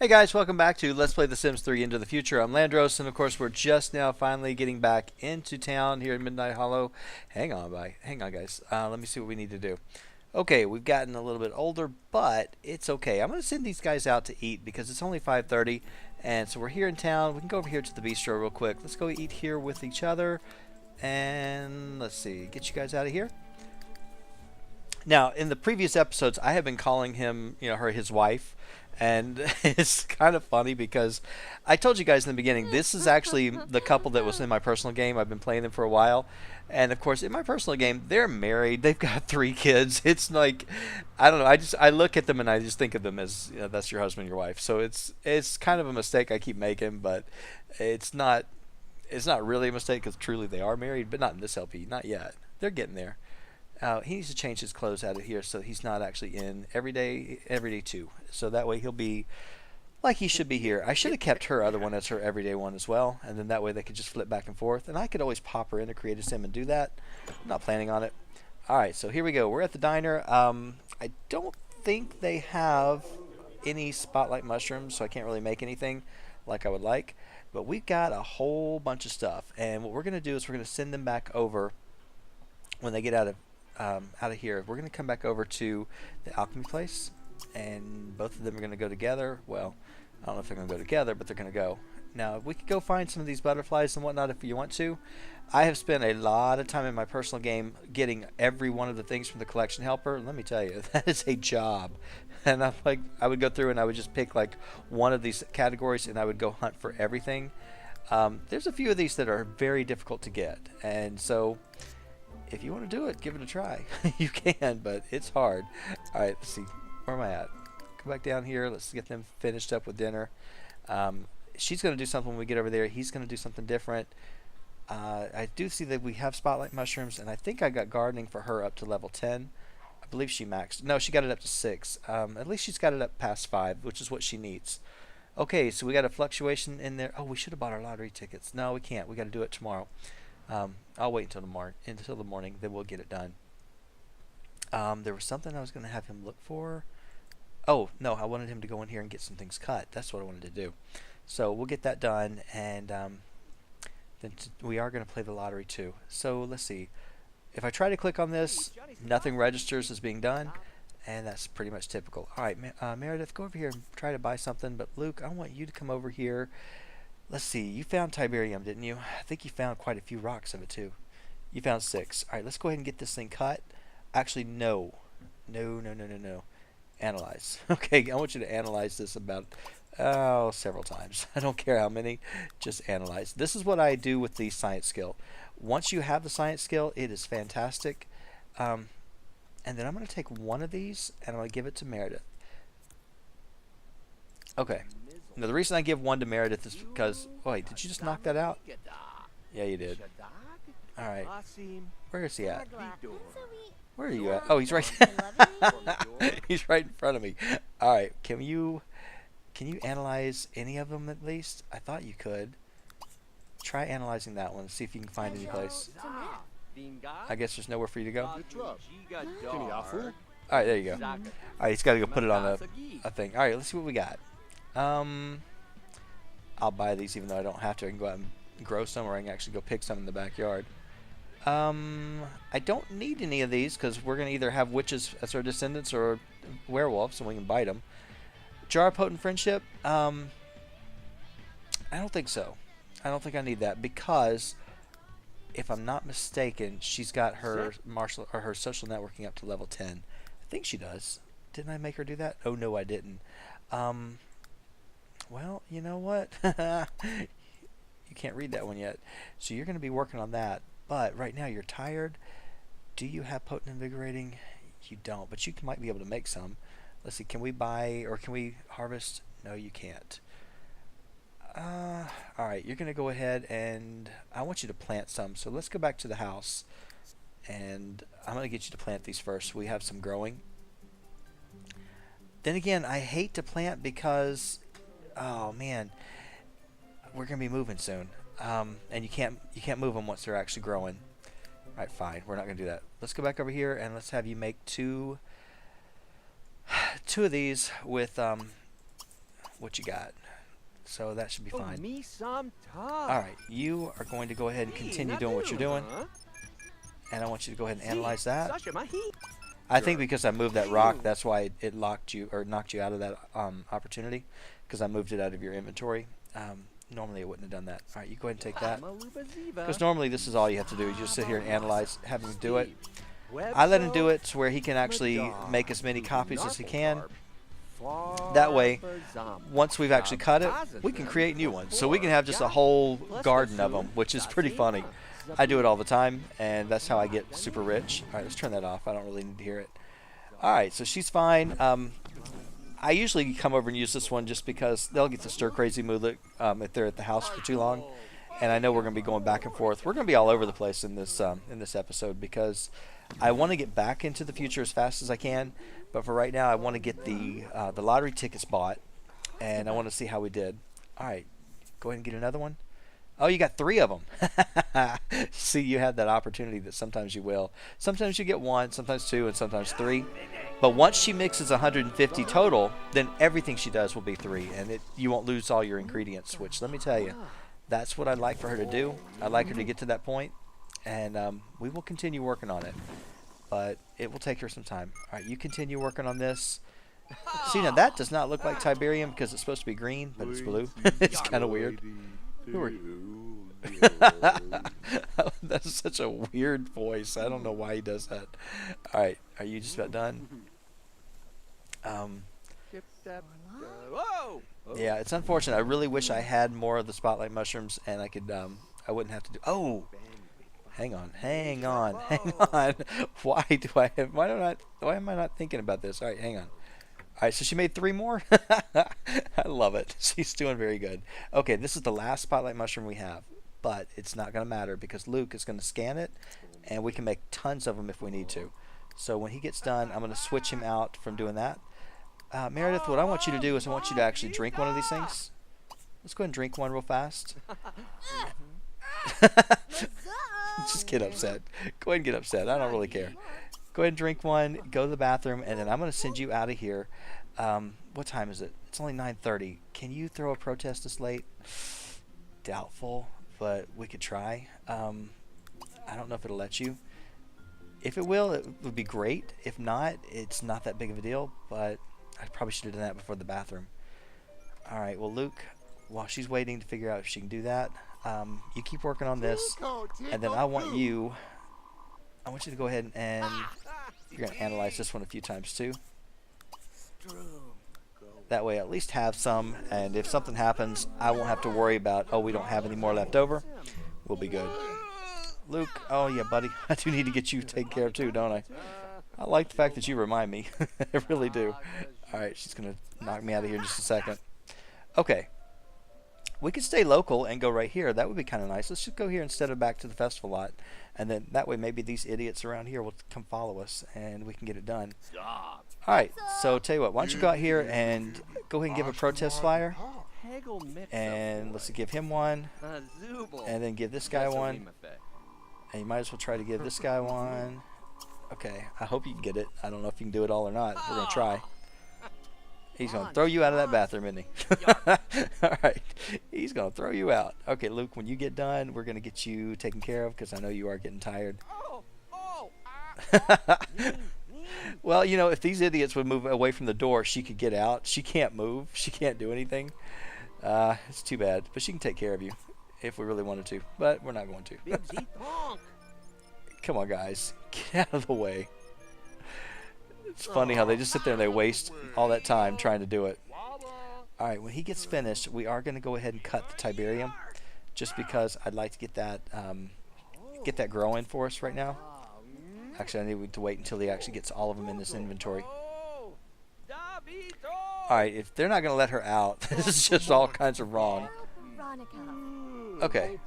Hey guys, welcome back to Let's Play The Sims 3 Into the Future. I'm Llandros, and of course we're just now finally getting back into town here in Midnight Hollow. Hang on guys. Let me see what we need to do. Okay, we've gotten a little bit older, but it's okay. I'm going to send these guys out to eat because it's only 5:30, and so we're here in town. We can go over here to the bistro real quick. Let's go eat here with each other, and let's see, get you guys out of here. Now, in the previous episodes, I have been calling him, her his wife. And it's kind of funny because I told you guys in the beginning, this is actually the couple that was in my personal game. I've been playing them for a while. And of course, in my personal game, they're married. They've got 3 kids. It's like, I don't know. I look at them and I just think of them as, that's your husband, your wife. So it's kind of a mistake I keep making, but it's not really a mistake because truly they are married, but not in this LP, not yet. They're getting there. He needs to change his clothes out of here so he's not actually in every day 2. So that way he'll be like he should be here. I should have kept her other one as her everyday one as well, and then that way they could just flip back and forth. And I could always pop her into Create a Sim and do that. I'm not planning on it. Alright, so here we go. We're at the diner. I don't think they have any spotlight mushrooms, so I can't really make anything like I would like. But we've got a whole bunch of stuff. And what we're going to do is we're going to send them back over when they get out of here. We're going to come back over to the Alchemy place, and both of them are going to go together. Well, I don't know if they're going to go together, but they're going to go. Now, we could go find some of these butterflies and whatnot if you want to. I have spent a lot of time in my personal game getting every one of the things from the collection helper. Let me tell you, that is a job. And I would go through and I would just pick like one of these categories and I would go hunt for everything. There's a few of these that are very difficult to get, and so if you want to do it, give it a try. You can, but it's hard. Alright, let's see. Where am I at? Come back down here. Let's get them finished up with dinner. She's going to do something when we get over there. He's going to do something different. I do see that we have spotlight mushrooms, and I think I got gardening for her up to level 10. I believe she maxed. No, she got it up to 6. At least she's got it up past 5, which is what she needs. Okay, so we got a fluctuation in there. Oh, we should have bought our lottery tickets. No, we can't. We got to do it tomorrow. I'll wait until the morning, then we'll get it done. There was something I was going to have him look for. Oh, no, I wanted him to go in here and get some things cut. That's what I wanted to do. So we'll get that done, and then we are going to play the lottery too. So let's see. If I try to click on this, nothing registers as being done, and that's pretty much typical. Alright, Meredith, go over here and try to buy something, but Luke, I want you to come over here. Let's see, you found Tiberium, didn't you? I think you found quite a few rocks of it too. You found 6. Alright, let's go ahead and get this thing cut. Actually, no. No. Analyze. Okay, I want you to analyze this about, several times. I don't care how many, just analyze. This is what I do with the science skill. Once you have the science skill, it is fantastic. And then I'm going to take one of these, and I'm going to give it to Meredith. Okay. Now, the reason I give one to Meredith is because... Wait, did you just knock that out? Yeah, you did. Alright. Where is he at? Where are you at? Oh, he's right... He's right in front of me. Alright, can you analyze any of them at least? I thought you could. Try analyzing that one. See if you can find any place. I guess there's nowhere for you to go. Alright, there you go. Alright, he's got to go put it on a thing. Alright, let's see what we got. I'll buy these even though I don't have to. I can go out and grow some, or I can actually go pick some in the backyard. I don't need any of these because we're going to either have witches as our descendants or werewolves, so we can bite them. Jar of Potent Friendship? I don't think so. I don't think I need that because, if I'm not mistaken, she's got her her social networking up to level 10. I think she does. Didn't I make her do that? Oh no, I didn't. Well, you know what? You can't read that one yet. So you're going to be working on that. But right now you're tired. Do you have Potent Invigorating? You don't, but you might be able to make some. Let's see, can we buy or can we harvest? No, you can't. Alright, you're going to go ahead and I want you to plant some. So let's go back to the house. And I'm going to get you to plant these first. We have some growing. Then again, I hate to plant because, oh man, we're going to be moving soon. And you can't move them once they're actually growing. Alright, fine. We're not going to do that. Let's go back over here and let's have you make two of these with what you got. So that should be Oh, fine. me some tough. Alright, you are going to go ahead and continue doing what you're doing. And I want you to go ahead and analyze that. I think because I moved that rock, that's why it locked you or knocked you out of that opportunity, because I moved it out of your inventory. Normally I wouldn't have done that. All right, you go ahead and take that. Because normally this is all you have to do. You just sit here and analyze, have him do it. I let him do it to where he can actually make as many copies as he can. That way, once we've actually cut it, we can create new ones. So we can have just a whole garden of them, which is pretty funny. I do it all the time, and that's how I get super rich. All right, let's turn that off. I don't really need to hear it. All right, so she's fine. I usually come over and use this one just because they'll get the stir-crazy mood if they're at the house for too long. And I know we're going to be going back and forth. We're going to be all over the place in this episode because I want to get back into the future as fast as I can. But for right now, I want to get the lottery tickets bought, and I want to see how we did. All right, go ahead and get another one. Oh, you got 3 of them. See, you had that opportunity that sometimes you will. Sometimes you get 1, sometimes 2, and sometimes 3. But once she mixes 150 total, then everything she does will be 3, and you won't lose all your ingredients, which, let me tell you, that's what I'd like for her to do. I'd like her to get to that point, and we will continue working on it. But it will take her some time. All right, you continue working on this. See, now that does not look like Tiberium because it's supposed to be green, but it's blue. It's kind of weird. Who are you? That's such a weird voice. I don't know why he does that. All right, are you just about done? Yeah, it's unfortunate. I really wish I had more of the spotlight mushrooms, and I could. I wouldn't have to do. Oh, hang on. Why do I have? Why am I not thinking about this? All right, hang on. All right, so she made 3 more. I love it. She's doing very good. Okay, this is the last spotlight mushroom we have, but it's not going to matter because Luke is going to scan it, and we can make tons of them if we need to. So when he gets done, I'm going to switch him out from doing that. Meredith, what I want you to do is I want you to actually drink one of these things. Let's go ahead and drink one real fast. Just get upset. Go ahead and get upset. I don't really care. Go ahead and drink one, go to the bathroom, and then I'm going to send you out of here. What time is it? It's only 9:30. Can you throw a protest this late? Doubtful, but we could try. I don't know if it'll let you. If it will, it would be great. If not, it's not that big of a deal, but I probably should have done that before the bathroom. All right, well, Luke, while she's waiting to figure out if she can do that, you keep working on this, and then I want you to go ahead and you're going to analyze this one a few times too. That way I at least have some, and if something happens, I won't have to worry about, oh, we don't have any more left over. We'll be good. Luke, oh yeah, buddy, I do need to get you taken care of too, don't I? I like the fact that you remind me. I really do. Alright, she's going to knock me out of here in just a second. Okay. We could stay local and go right here. That would be kind of nice. Let's just go here instead of back to the festival lot. And then that way maybe these idiots around here will come follow us and we can get it done. Alright, so tell you what, why don't you go out here and go ahead and give a protest flyer. And let's give him one. And then give this guy one. And you might as well try to give this guy one. Okay, I hope you can get it. I don't know if you can do it all or not. We're going to try. He's going to throw you out of that bathroom, isn't he? Alright, he's going to throw you out. Okay, Luke, when you get done, we're going to get you taken care of because I know you are getting tired. Well, you know, if these idiots would move away from the door, she could get out. She can't move. She can't do anything. It's too bad. But she can take care of you if we really wanted to. But we're not going to. Come on, guys. Get out of the way. It's funny how they just sit there and they waste all that time trying to do it. Alright, when he gets finished, we are going to go ahead and cut the Tiberium. Just because I'd like to get that growing for us right now. Actually, I need to wait until he actually gets all of them in this inventory. Alright, if they're not going to let her out, this is just all kinds of wrong. Okay.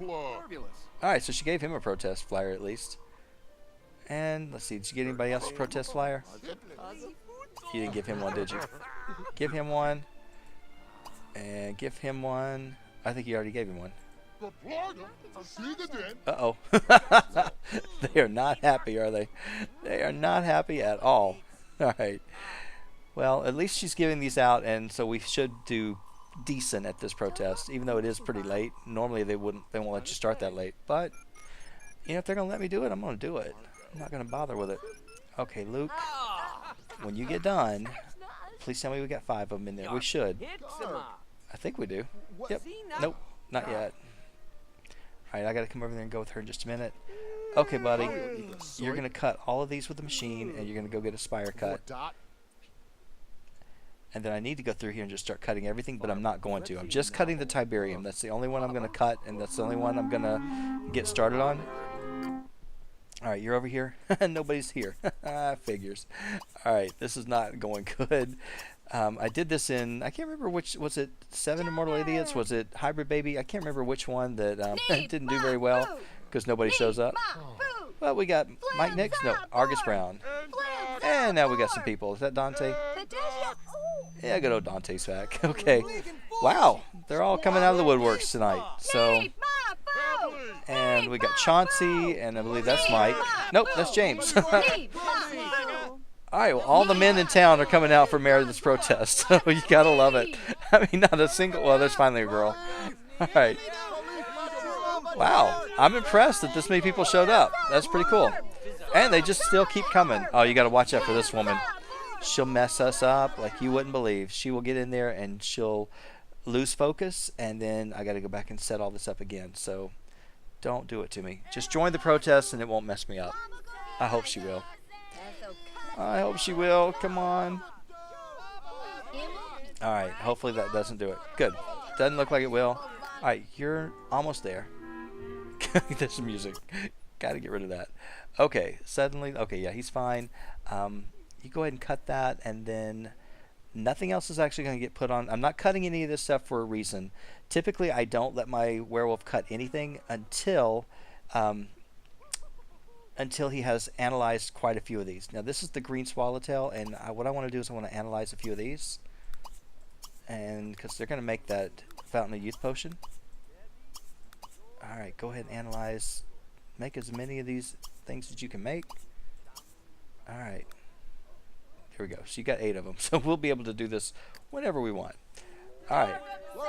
Alright, so she gave him a protest flyer at least. And let's see, did you get anybody else's protest flyer? You didn't give him one, did you? Give him one. And give him one. I think you already gave him one. Uh-oh. They are not happy, are they? They are not happy at all. Alright. Well, at least she's giving these out, and so we should do decent at this protest, even though it is pretty late. Normally they won't let you start that late, but you know, if they're gonna let me do it, I'm gonna do it. I'm not gonna bother with it. Okay, Luke, when you get done, please tell me we got 5 of them in there. We should. I think we do. Yep. Nope, not yet. All right, I gotta come over there and go with her in just a minute. Okay, buddy, you're gonna cut all of these with the machine, and you're gonna go get a spire cut. And then I need to go through here and just start cutting everything, but I'm not going to. I'm just cutting the Tiberium. That's the only one I'm gonna cut, and that's the only one I'm gonna get started on. All right, you're over here. Nobody's here. Figures. All right, this is not going good. I did this in, I can't remember which, was it 7 Immortal Idiots? Was it Hybrid Baby? I can't remember which one that didn't do very well because nobody shows up. Well, we got Mike Nix, no, Argus Brown. And now we got some people. Is that Dante? Yeah, good old Dante's back. Okay. Wow, they're all coming out of the woodworks tonight. So, and we got Chauncey, and I believe that's Mike. Nope, that's James. All right, well, all the men in town are coming out for Meredith's protest. So you gotta love it. I mean, not a single. Well, there's finally a girl. All right. Wow, I'm impressed that this many people showed up. That's pretty cool. And they just still keep coming. Oh, you gotta watch out for this woman. She'll mess us up like you wouldn't believe. She will get in there and she'll lose focus, and then I gotta go back and set all this up again. So don't do it to me. Just join the protest and it won't mess me up. I hope she will. I hope she will. Come on. Alright, hopefully that doesn't do it. Good. Doesn't look like it will. Alright, you're almost there. There's some music. Gotta get rid of that. Okay, suddenly, okay, yeah, he's fine. You go ahead and cut that, and then nothing else is actually going to get put on. I'm not cutting any of this stuff for a reason. Typically, I don't let my werewolf cut anything until he has analyzed quite a few of these. Now, this is the green swallowtail, and what I want to do is I want to analyze a few of these, and because they're going to make that Fountain of Youth potion. All right, go ahead and analyze. Make as many of these things as you can make. All right. Here we go. So you got 8 of them. So we'll be able to do this whenever we want. All right.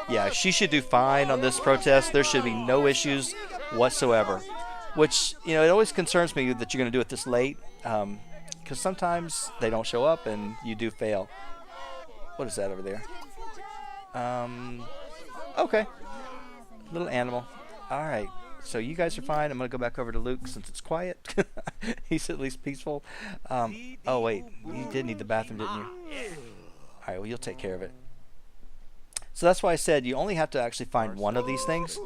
Yeah, she should do fine on this protest. There should be no issues whatsoever. Which, you know, it always concerns me that you're going to do it this late. Because sometimes they don't show up and you do fail. What is that over there? Okay. Little animal. All right. So you guys are fine. I'm going to go back over to Luke since it's quiet. He's at least peaceful. Oh, wait. You did need the bathroom, didn't you? All right. Well, you'll take care of it. So that's why I said you only have to actually find one of these things.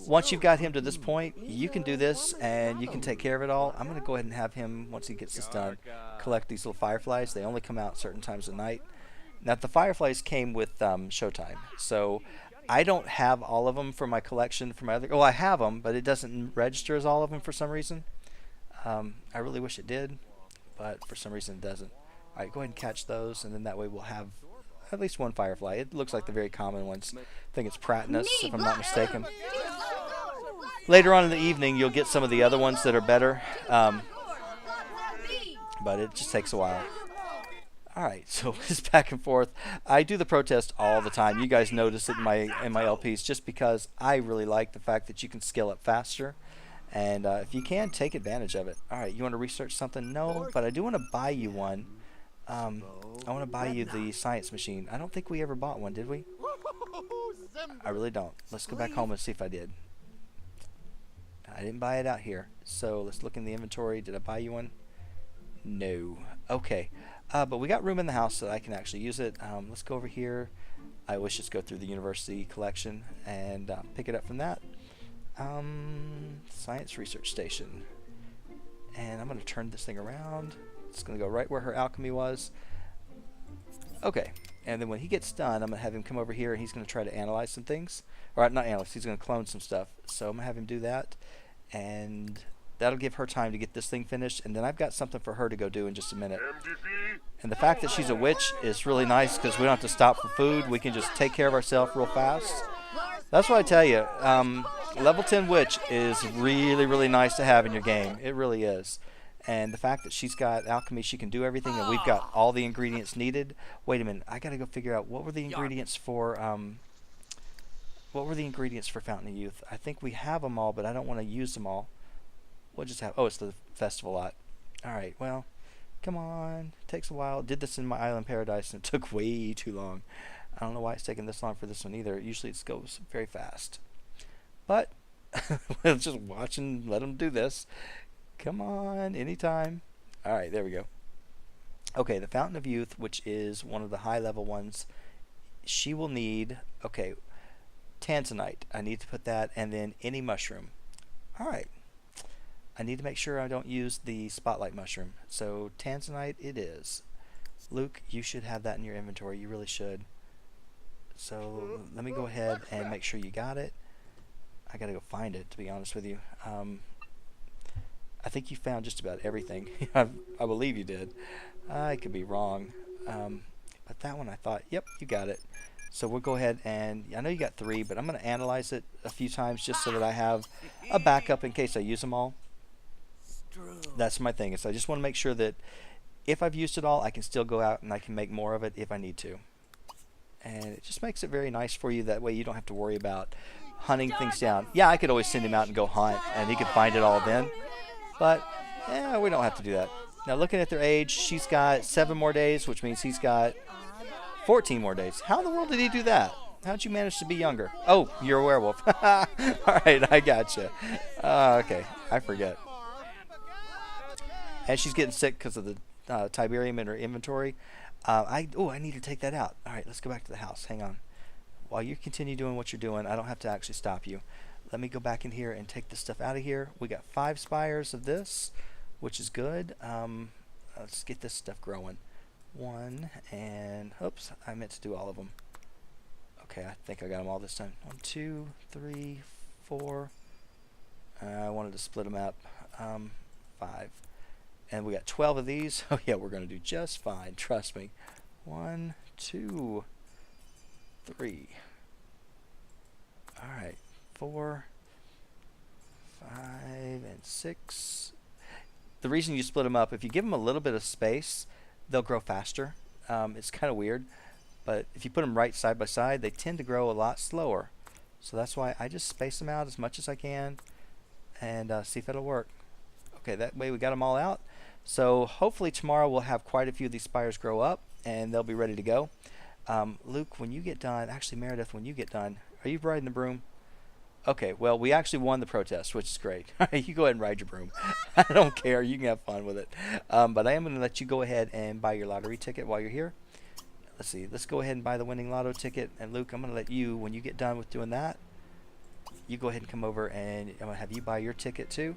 Once you've got him to this point, you can do this and you can take care of it all. I'm going to go ahead and have him, once he gets this done, collect these little fireflies. They only come out certain times of night. Now, the fireflies came with Showtime. So I don't have all of them for my collection. For my other, well, I have them, but it doesn't register as all of them for some reason. I really wish it did, but for some reason it doesn't. All right, go ahead and catch those, and then that way we'll have at least one firefly. It looks like the very common ones. I think it's Pratinus, if I'm not mistaken. Later on in the evening, you'll get some of the other ones that are better, but it just takes a while. Alright, so it's back and forth. I do the protest all the time. You guys notice it in my LPs just because I really like the fact that you can scale up faster. And if you can, take advantage of it. Alright, you want to research something? No, but I do want to buy you one. I want to buy you the science machine. I don't think we ever bought one, did we? I really don't. Let's go back home and see if I did. I didn't buy it out here. So let's look in the inventory. Did I buy you one? No. Okay. But we got room in the house so that I can actually use it. Let's go over here. I always just go through the university collection and pick it up from that. Science research station. And I'm going to turn this thing around. It's going to go right where her alchemy was. Okay. And then when he gets done, I'm going to have him come over here and he's going to try to analyze some things. Or not analyze, he's going to clone some stuff. So I'm going to have him do that. And that'll give her time to get this thing finished, and then I've got something for her to go do in just a minute. And the fact that she's a witch is really nice because we don't have to stop for food. We can just take care of ourselves real fast. That's what I tell you. Level 10 witch is really, really nice to have in your game. It really is. And the fact that she's got alchemy, she can do everything, and we've got all the ingredients needed. Wait a minute. I got to go figure out what were the ingredients for what were the ingredients for Fountain of Youth? I think we have them all, but I don't want to use them all. We'll just have, oh, it's the festival lot. All right, well, come on. It takes a while. Did this in my island paradise, and it took way too long. I don't know why it's taking this long for this one either. Usually it goes very fast. But we'll just watch and let them do this. Come on, anytime. All right, there we go. Okay, the Fountain of Youth, which is one of the high-level ones, she will need, okay, tanzanite. I need to put that, and then any mushroom. All right. I need to make sure I don't use the spotlight mushroom. So tanzanite it is. Luke, you should have that in your inventory. You really should. So let me go ahead and make sure you got it. I gotta go find it, to be honest with you. I think you found just about everything. I believe you did. I could be wrong. But that one I thought, yep, you got it. So we'll go ahead and, I know you got 3, but I'm going to analyze it a few times just so that I have a backup in case I use them all. That's my thing. Is I just want to make sure that if I've used it all, I can still go out and I can make more of it if I need to. And it just makes it very nice for you. That way you don't have to worry about hunting things down. Yeah, I could always send him out and go hunt, and he could find it all then. But, we don't have to do that. Now, looking at their age, she's got 7 more days, which means he's got 14 more days. How in the world did he do that? How'd you manage to be younger? Oh, you're a werewolf. All right, I gotcha. Okay, I forget. And she's getting sick because of the Tiberium in her inventory. I need to take that out. All right, let's go back to the house. Hang on. While you continue doing what you're doing, I don't have to actually stop you. Let me go back in here and take this stuff out of here. We got 5 spires of this, which is good. Let's get this stuff growing. 1 and oops, I meant to do all of them. Okay, I think I got them all this time. 1, 2, 3, 4. I wanted to split them up. 5. And we got 12 of these. Oh yeah, we're going to do just fine. Trust me. 1, 2, 3. All right. 4, 5, and 6. The reason you split them up, if you give them a little bit of space, they'll grow faster. It's kind of weird, but if you put them right side by side, they tend to grow a lot slower. So that's why I just space them out as much as I can and see if it'll work. Okay, that way we got them all out. So hopefully tomorrow we'll have quite a few of these spires grow up and they'll be ready to go. Luke, when you get done, actually Meredith, when you get done, are you riding the broom? Okay, well, we actually won the protest, which is great. You go ahead and ride your broom. I don't care. You can have fun with it. But I am going to let you go ahead and buy your lottery ticket while you're here. Let's see. Let's go ahead and buy the winning lotto ticket. And, Luke, I'm going to let you, when you get done with doing that, you go ahead and come over, and I'm going to have you buy your ticket, too.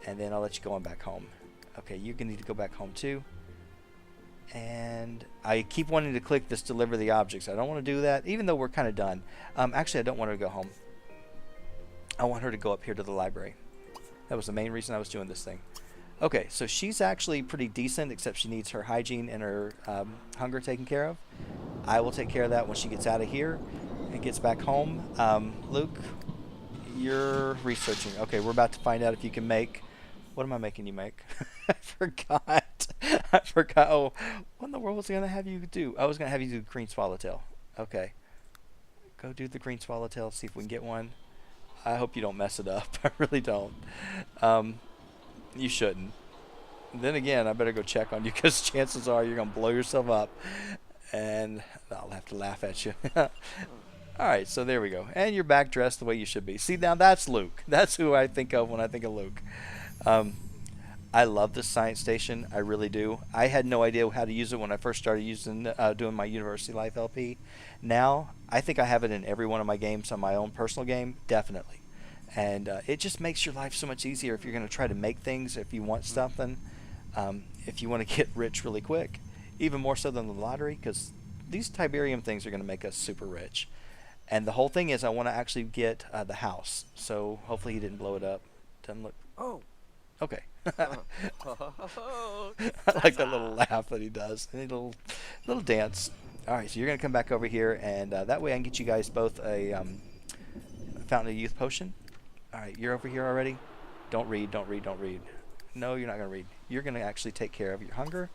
And then I'll let you go on back home. Okay, you're going to need to go back home, too. And I keep wanting to click this deliver the objects. I don't want to do that, even though we're kind of done. Actually, I don't want her to go home. I want her to go up here to the library. That was the main reason I was doing this thing. Okay, so she's actually pretty decent, except she needs her hygiene and her hunger taken care of. I will take care of that when she gets out of here and gets back home. Luke, you're researching. Okay, we're about to find out if you can make... What am I making you make? I forgot. I forgot. Oh, what in the world was I going to have you do? I was going to have you do green swallowtail. Okay. Go do the green swallowtail, see if we can get one. I hope you don't mess it up. I really don't. You shouldn't. Then again, I better go check on you because chances are you're going to blow yourself up. And I'll have to laugh at you. Alright, so there we go. And you're back dressed the way you should be. See, now that's Luke. That's who I think of when I think of Luke. I love this science station. I really do. I had no idea how to use it when I first started doing my University Life LP. Now, I think I have it in every one of my games on my own personal game. Definitely. And it just makes your life so much easier if you're going to try to make things, if you want something, if you want to get rich really quick. Even more so than the lottery, because these Tiberium things are going to make us super rich. And the whole thing is I want to actually get the house. So hopefully he didn't blow it up. Doesn't look... Oh. Okay. I like that little laugh that he does. A little dance. All right, so you're going to come back over here, and that way I can get you guys both a Fountain of Youth potion. All right, you're over here already. Don't read, don't read, don't read. No, you're not going to read. You're going to actually take care of your hunger.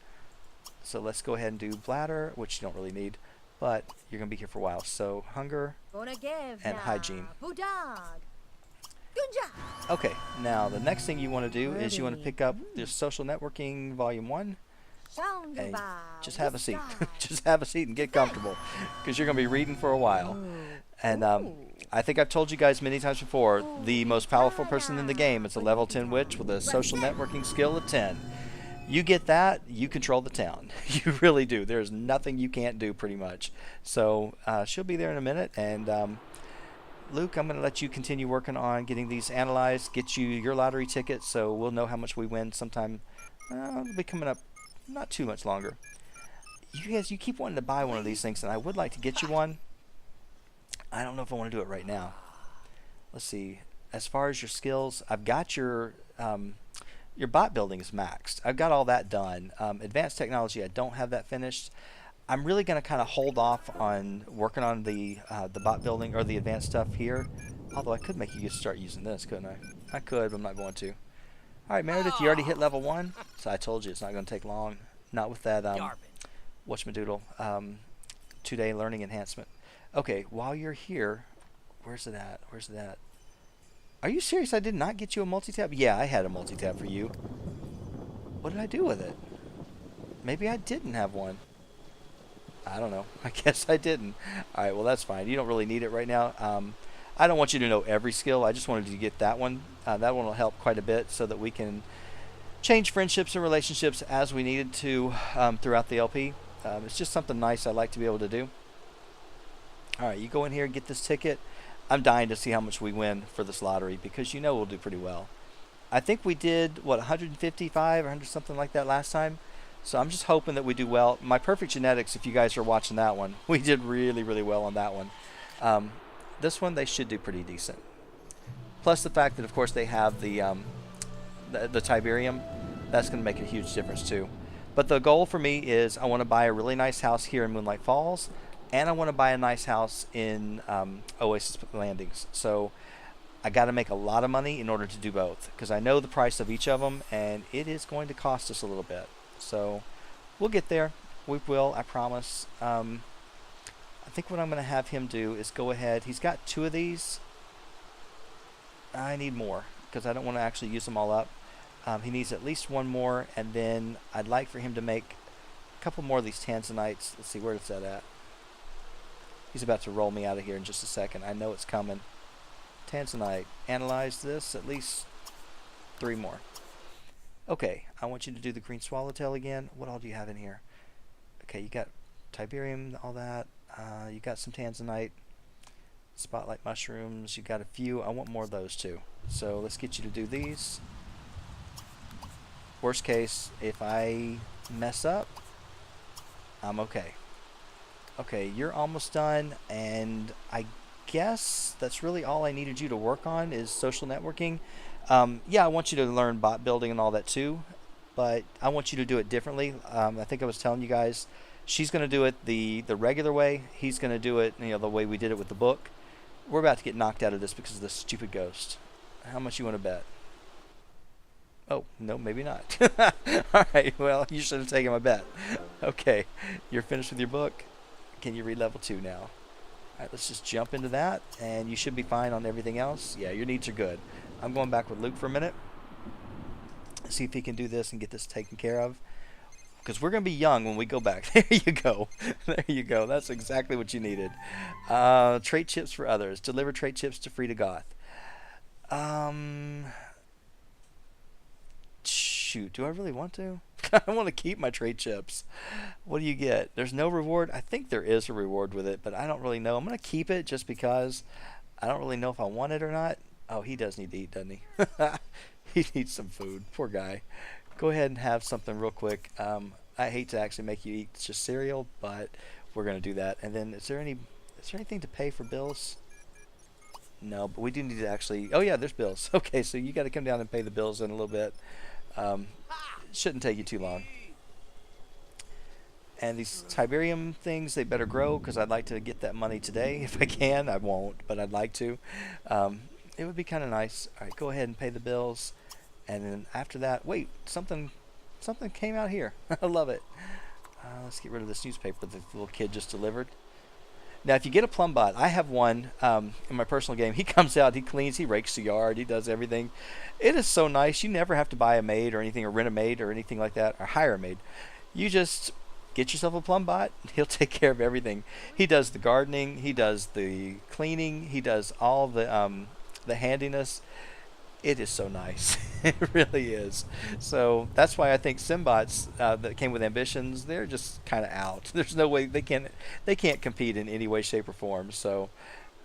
So let's go ahead and do bladder, which you don't really need. but you're going to be here for a while. So hunger and hygiene. Okay, now the next thing you want to do is you want to pick up this social networking volume 1 and just have a seat. Just have a seat and get comfortable because you're going to be reading for a while. And I think I've told you guys many times before, the most powerful person in the game is a level 10 witch with a social networking skill of 10. You get that, you control the town. You really do. There's nothing you can't do pretty much. So she'll be there in a minute. And Luke, I'm going to let you continue working on getting these analyzed, get you your lottery ticket so we'll know how much we win sometime. It'll be coming up not too much longer. You guys, you keep wanting to buy one of these things, and I would like to get you one. I don't know if I want to do it right now. Let's see. As far as your skills, I've got your bot building is maxed. I've got all that done. Advanced technology, I don't have that finished. I'm really going to kind of hold off on working on the bot building or the advanced stuff here. Although I could make you start using this, couldn't I? I could, but I'm not going to. All right, Meredith, you already hit level 1, so I told you it's not going to take long. Not with that whatchamadoodle 2-day learning enhancement. Okay, while you're here, where's it at? Where's it at? Are you serious? I did not get you a multi-tab? Yeah, I had a multi-tab for you. What did I do with it? Maybe I didn't have one. I don't know. I guess I didn't. All right, well, that's fine. You don't really need it right now. I don't want you to know every skill. I just wanted you to get that one. That one will help quite a bit so that we can change friendships and relationships as we needed to throughout the LP. It's just something nice I like to be able to do. All right, you go in here and get this ticket. I'm dying to see how much we win for this lottery because you know we'll do pretty well. I think we did, what, 155 or 100 something like that last time. So I'm just hoping that we do well. My Perfect Genetics, if you guys are watching that one, we did really, really well on that one. This one, they should do pretty decent. Plus the fact that, of course, they have the Tiberium. That's going to make a huge difference, too. But the goal for me is I want to buy a really nice house here in Moonlight Falls, and I want to buy a nice house in Oasis Landings. So I got to make a lot of money in order to do both, because I know the price of each of them, and it is going to cost us a little bit. So we'll get there. We will, I promise. I think what I'm going to have him do is go ahead. He's got 2 of these. I need more because I don't want to actually use them all up. He needs at least 1 more, and then I'd like for him to make a couple more of these tanzanites. Let's see, where is that at? He's about to roll me out of here in just a second. I know it's coming. Tanzanite. Analyze this. At least 3 more. Okay, I want you to do the green swallowtail again. What all do you have in here? Okay, you got Tiberium, all that. You got some tanzanite, spotlight mushrooms. You got a few. I want more of those too. So let's get you to do these. Worst case, if I mess up, I'm okay. Okay, you're almost done, and I guess that's really all I needed you to work on is social networking. Yeah, I want you to learn bot building and all that too, but I want you to do it differently. I think I was telling you guys, she's going to do it the regular way. He's going to do it, the way we did it with the book. We're about to get knocked out of this because of this stupid ghost. How much you want to bet? Oh, no, maybe not. All right, well, you should have taken my bet. Okay, you're finished with your book. Can you read level 2 now? All right, let's just jump into that, and you should be fine on everything else. Yeah, your needs are good. I'm going back with Luke for a minute. See if he can do this and get this taken care of. Because we're going to be young when we go back. There you go. There you go. That's exactly what you needed. Trait chips for others. Deliver trait chips to Frida Goth. Shoot, do I really want to? I want to keep my trait chips. What do you get? There's no reward. I think there is a reward with it, but I don't really know. I'm going to keep it just because I don't really know if I want it or not. Oh, he does need to eat, doesn't he? He needs some food. Poor guy. Go ahead and have something real quick. I hate to actually make you eat just cereal, but we're going to do that. And then is there anything to pay for bills? No, but we do need to actually... Oh, yeah, there's bills. Okay, so you got to come down and pay the bills in a little bit. Shouldn't take you too long. And these Tiberium things, they better grow because I'd like to get that money today. If I can, I won't, but I'd like to. It would be kind of nice. All right, go ahead and pay the bills. And then after that, wait, something came out here. I love it. Let's get rid of this newspaper that the little kid just delivered. Now, if you get a plumb bot, I have one in my personal game. He comes out, he cleans, he rakes the yard, he does everything. It is so nice. You never have to buy a maid or anything, or rent a maid or anything like that, or hire a maid. You just get yourself a plumb bot. He'll take care of everything. He does the gardening, he does the cleaning, he does all the handiness. It is so nice. It really is. So that's why I think Simbots that came with ambitions, they're just kind of out. There's no way they can't compete in any way, shape, or form. So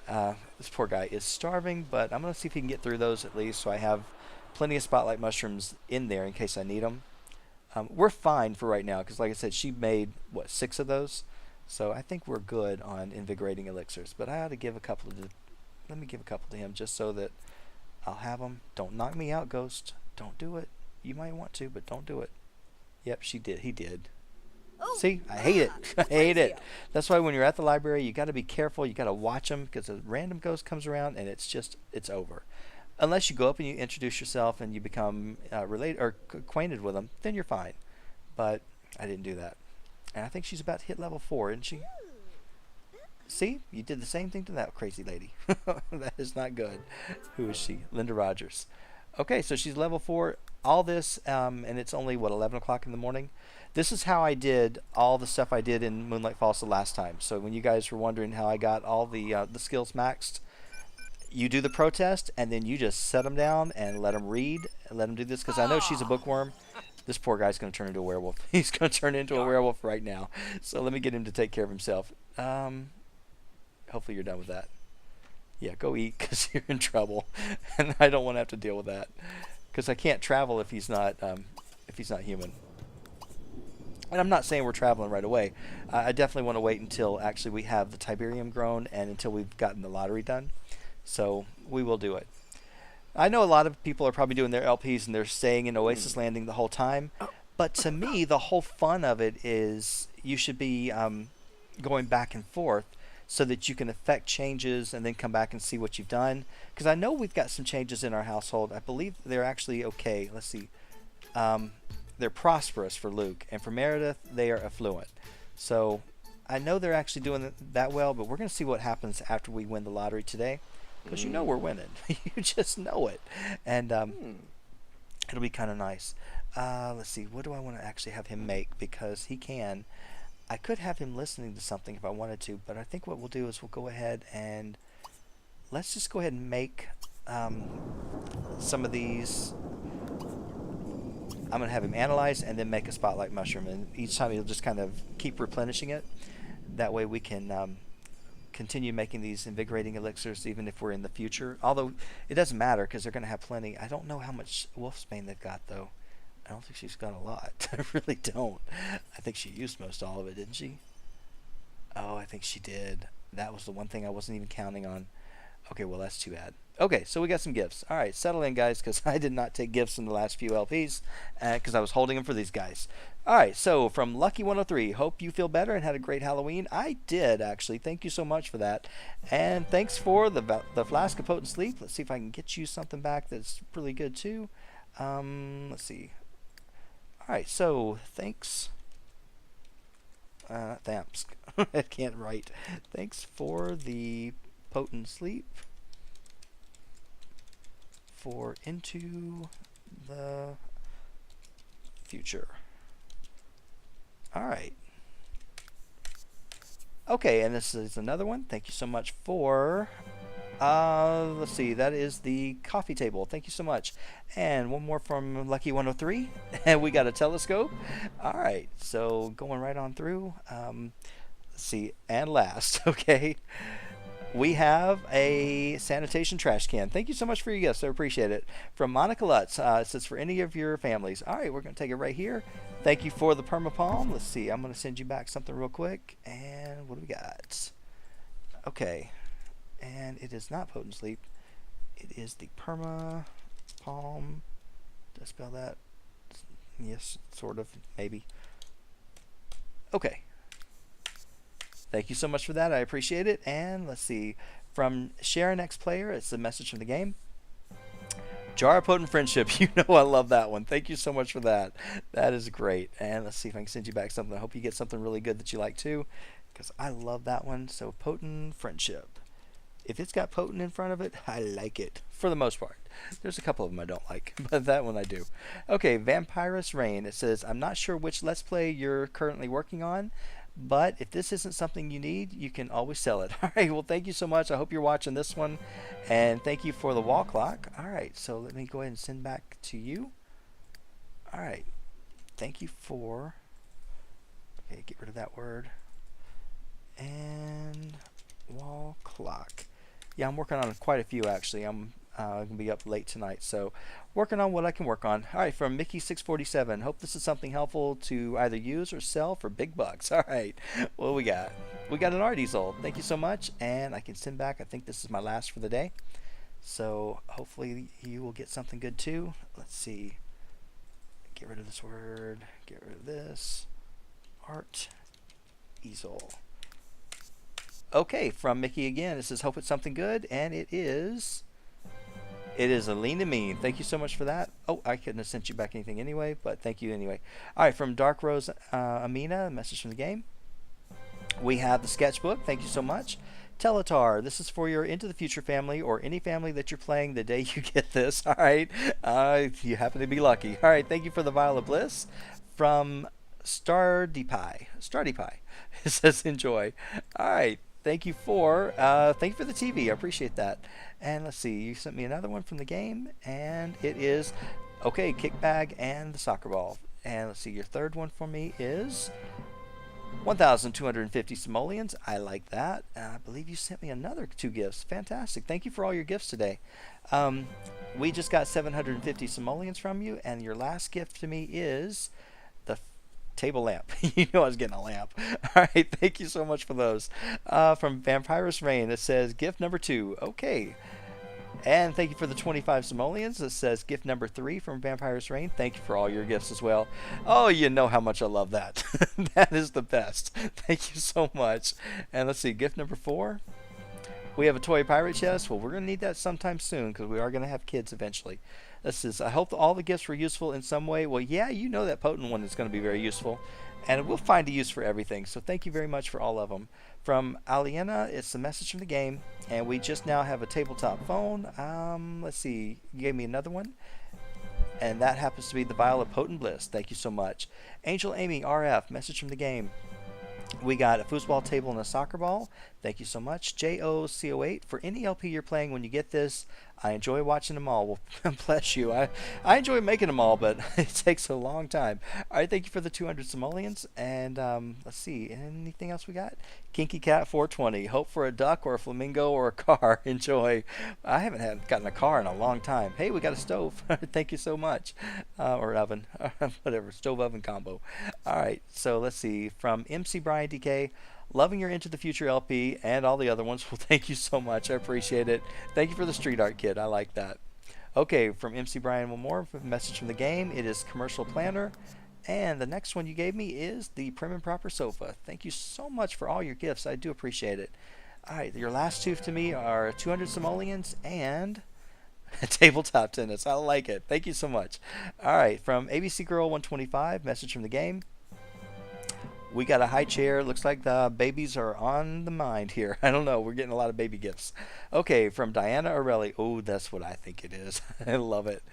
this poor guy is starving, but I'm gonna see if he can get through those at least, so I have plenty of spotlight mushrooms in there in case I need them. We're fine for right now because, like I said, she made what 6 of those, so I think we're good on invigorating elixirs. But I ought to give a couple to. Let me give a couple to him just so that I'll have them. Don't knock me out, Ghost. Don't do it. You might want to, but don't do it. Yep, she did. He did. Oh, See, I hate it. I hate it. That's why when you're at the library, you got to be careful. You got to watch them because a random ghost comes around and it's over. Unless you go up and you introduce yourself and you become related or acquainted with them, then you're fine. But I didn't do that. And I think she's about to hit level 4, isn't she? See, you did the same thing to that crazy lady. That is not good. Who is she? Linda Rogers. Okay, so she's level 4. All this, and it's only, what, 11 o'clock in the morning? This is how I did all the stuff I did in Moonlight Falls the last time. So when you guys were wondering how I got all the skills maxed, you do the protest, and then you just set them down and let them read, and let them do this, because I know she's a bookworm. This poor guy's going to turn into a werewolf. He's going to turn into a werewolf right now. So let me get him to take care of himself. Hopefully you're done with that. Yeah, go eat because you're in trouble, and I don't want to have to deal with that because I can't travel if he's not human. And I'm not saying we're traveling right away. I definitely want to wait until actually we have the Tiberium grown and until we've gotten the lottery done. So we will do it. I know a lot of people are probably doing their LPs and they're staying in Oasis Landing the whole time, but to me the whole fun of it is you should be going back and forth so that you can affect changes and then come back and see what you've done. Because I know we've got some changes in our household. I believe they're actually okay. Let's see. They're prosperous for Luke, and for Meredith, they are affluent. So I know they're actually doing that well, but we're going to see what happens after we win the lottery today. Because you know we're winning. You just know it. And it'll be kind of nice. Let's see. What do I want to actually have him make? Because he can. I could have him listening to something if I wanted to, but I think what we'll do is we'll go ahead and let's just go ahead and make some of these. I'm going to have him analyze and then make a spotlight mushroom, and each time he'll just kind of keep replenishing it. That way we can continue making these invigorating elixirs even if we're in the future. Although it doesn't matter because they're going to have plenty. I don't know how much wolfsbane they've got though. I don't think she's got a lot. I really don't. I think she used most all of it, didn't she? Oh, I think she did. That was the one thing I wasn't even counting on. Okay, well, that's too bad. Okay, so we got some gifts. All right, settle in, guys, because I did not take gifts in the last few LPs because I was holding them for these guys. All right, so from Lucky103, hope you feel better and had a great Halloween. I did, actually. Thank you so much for that. And thanks for the Flask of Potent Sleep. Let's see if I can get you something back that's really good, too. Let's see. All right, so thanks. Thanks. I can't write. Thanks for the Potent Sleep for Into the Future. All right. Okay, and this is another one. Thank you so much for let's see, that is the coffee table. Thank you so much. And one more from Lucky103. And we got a telescope. All right, so going right on through. Let's see, and last, okay, we have a sanitation trash can. Thank you so much for your gifts. I appreciate it. From Monica Lutz. It says for any of your families. All right, we're going to take it right here. Thank you for the permapalm. Let's see, I'm going to send you back something real quick. And what do we got? Okay. And it is not Potent Sleep. It is the Perma Palm. Did I spell that? Yes, sort of, maybe. Okay. Thank you so much for that. I appreciate it. And let's see. From Sharon X Player, it's a message from the game. Jar of Potent Friendship. You know I love that one. Thank you so much for that. That is great. And let's see if I can send you back something. I hope you get something really good that you like too. because I love that one. So Potent Friendship. If it's got potent in front of it, I like it for the most part. There's a couple of them I don't like, but that one I do. Okay, Vampirus Reign. It says, I'm not sure which Let's Play you're currently working on, but if this isn't something you need, you can always sell it. All right, well, thank you so much. I hope you're watching this one, and thank you for the wall clock. All right, so let me go ahead and send back to you. All right, thank you for... Okay, get rid of that word. And wall clock. Yeah, I'm working on quite a few actually. I'm going to be up late tonight, so working on what I can work on. All right, from Mickey647. Hope this is something helpful to either use or sell for big bucks. All right, what do we got? We got an R diesel. Thank you so much, and I can send back. I think this is my last for the day, so hopefully you will get something good too. Let's see. Get rid of this word. Get rid of this. Art easel. Okay, from Mickey again. It says, hope it's something good, and it is. It is a lean and mean. Thank you so much for that. Oh, I couldn't have sent you back anything anyway, but thank you anyway. All right, from Dark Rose Amina, a message from the game. We have the sketchbook. Thank you so much. Teletar, this is for your Into the Future family or any family that you're playing the day you get this. All right, you happen to be lucky. All right, thank you for the Vial of Bliss. From Stardeepie. It says enjoy. All right. Thank you for the TV. I appreciate that. And let's see, you sent me another one from the game, and it is okay, kick bag and the soccer ball. And let's see, your third one for me is 1,250 simoleons. I like that. I believe you sent me another 2 gifts. Fantastic. Thank you for all your gifts today. We just got 750 simoleons from you, and your last gift to me is the table lamp. You know I was getting a lamp. All right, thank you so much for those. From Vampirus Reign, it says gift number 2. Okay. And thank you for the 25 simoleons. It says gift number 3 from Vampirus Reign. Thank you for all your gifts as well. Oh, you know how much I love that. That is the best. Thank you so much. And let's see, gift number 4. We have a toy pirate chest. Well, we're going to need that sometime soon because we are going to have kids eventually. This is, I hope all the gifts were useful in some way. Well, yeah, you know that potent one is going to be very useful. And we'll find a use for everything. So thank you very much for all of them. From Aliena, it's a message from the game. And we just now have a tabletop phone. Let's see. You gave me another one. And that happens to be the Vial of Potent Bliss. Thank you so much. Angel Amy RF, message from the game. We got a foosball table and a soccer ball. Thank you so much. JOCO8, for any LP you're playing when you get this, I enjoy watching them all. Well, bless you. I enjoy making them all, but it takes a long time. All right, thank you for the 200 simoleons. And let's see, anything else we got? Kinky Cat 420. Hope for a duck or a flamingo or a car. Enjoy. I haven't gotten a car in a long time. Hey, we got a stove. Thank you so much. Or oven. Whatever. Stove oven combo. All right, so let's see. From MC Brian DK. Loving your Into the Future LP and all the other ones. Well, thank you so much. I appreciate it. Thank you for the street art kit. I like that. Okay, from MC Brian, one more message from the game. It is Commercial Planner. And the next one you gave me is the Prim and Proper Sofa. Thank you so much for all your gifts. I do appreciate it. All right, your last 2 to me are 200 simoleons and a tabletop tennis. I like it. Thank you so much. All right, from ABC Girl 125, message from the game. We got a high chair. Looks like the babies are on the mind here. I don't know. We're getting a lot of baby gifts. Okay, from Diana Orelli. Oh, that's what I think it is. I love it.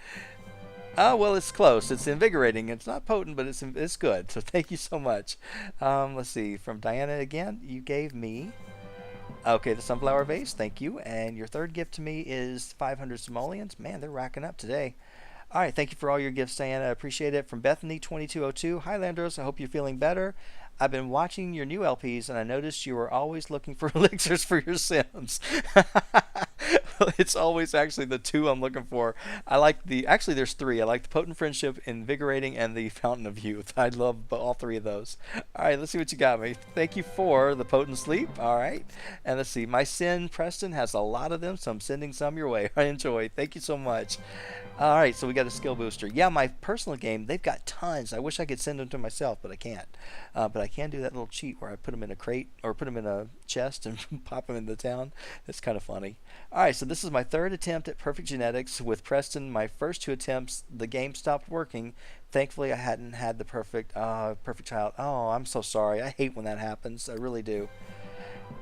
Oh, well, it's close. It's invigorating. It's not potent, but it's good. So thank you so much. Let's see. From Diana again, you gave me... Okay, the sunflower vase. Thank you. And your third gift to me is 500 simoleons. Man, they're racking up today. All right, thank you for all your gifts, Diana. I appreciate it. From Bethany2202. Hi, Llandros. I hope you're feeling better. I've been watching your new LPs, and I noticed you were always looking for elixirs for your Sims. It's always actually the 2 I'm looking for. I like actually there's 3. I like the Potent Friendship, Invigorating, and the Fountain of Youth. I love all 3 of those. All right, let's see what you got me. Thank you for the Potent Sleep. All right. And let's see. My Sin, Preston, has a lot of them, so I'm sending some your way. I enjoy. Thank you so much. All right, so we got a skill booster. Yeah, my personal game, they've got tons. I wish I could send them to myself, but I can't. But I can do that little cheat where I put them in a crate or put them in a chest and pop them into town. It's kind of funny. All right, so this is my third attempt at perfect genetics with Preston. My first two attempts, the game stopped working. Thankfully, I hadn't had the perfect child. Oh, I'm so sorry. I hate when that happens. I really do.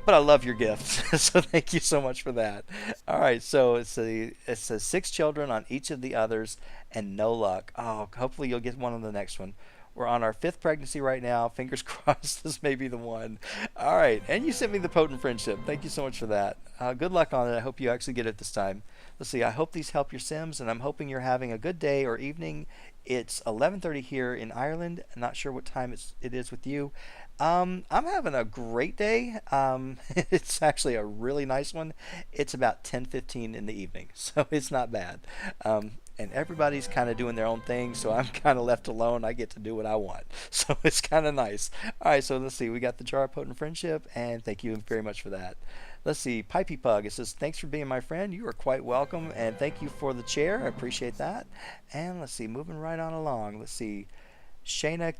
But I love your gifts, so thank you so much for that. All right, so it says 6 children on each of the others, and no luck. Oh, hopefully you'll get one on the next one. We're on our 5th pregnancy right now. Fingers crossed this may be the one. All right, and you sent me the potent friendship. Thank you so much for that. Good luck on it. I hope you actually get it this time. Let's see. I hope these help your Sims, and I'm hoping you're having a good day or evening. It's 11:30 here in Ireland. I'm not sure what time it is with you. I'm having a great day. It's actually a really nice one. It's about 10:15 in the evening, so it's not bad. And everybody's kind of doing their own thing, so I'm kind of left alone. I get to do what I want, so it's kind of nice. All right, so let's see. We got the jar of potent friendship, and thank you very much for that. Let's see. Pipey Pug. It says, thanks for being my friend. You are quite welcome, and thank you for the chair. I appreciate that. And let's see. Moving right on along. Let's see. Shayna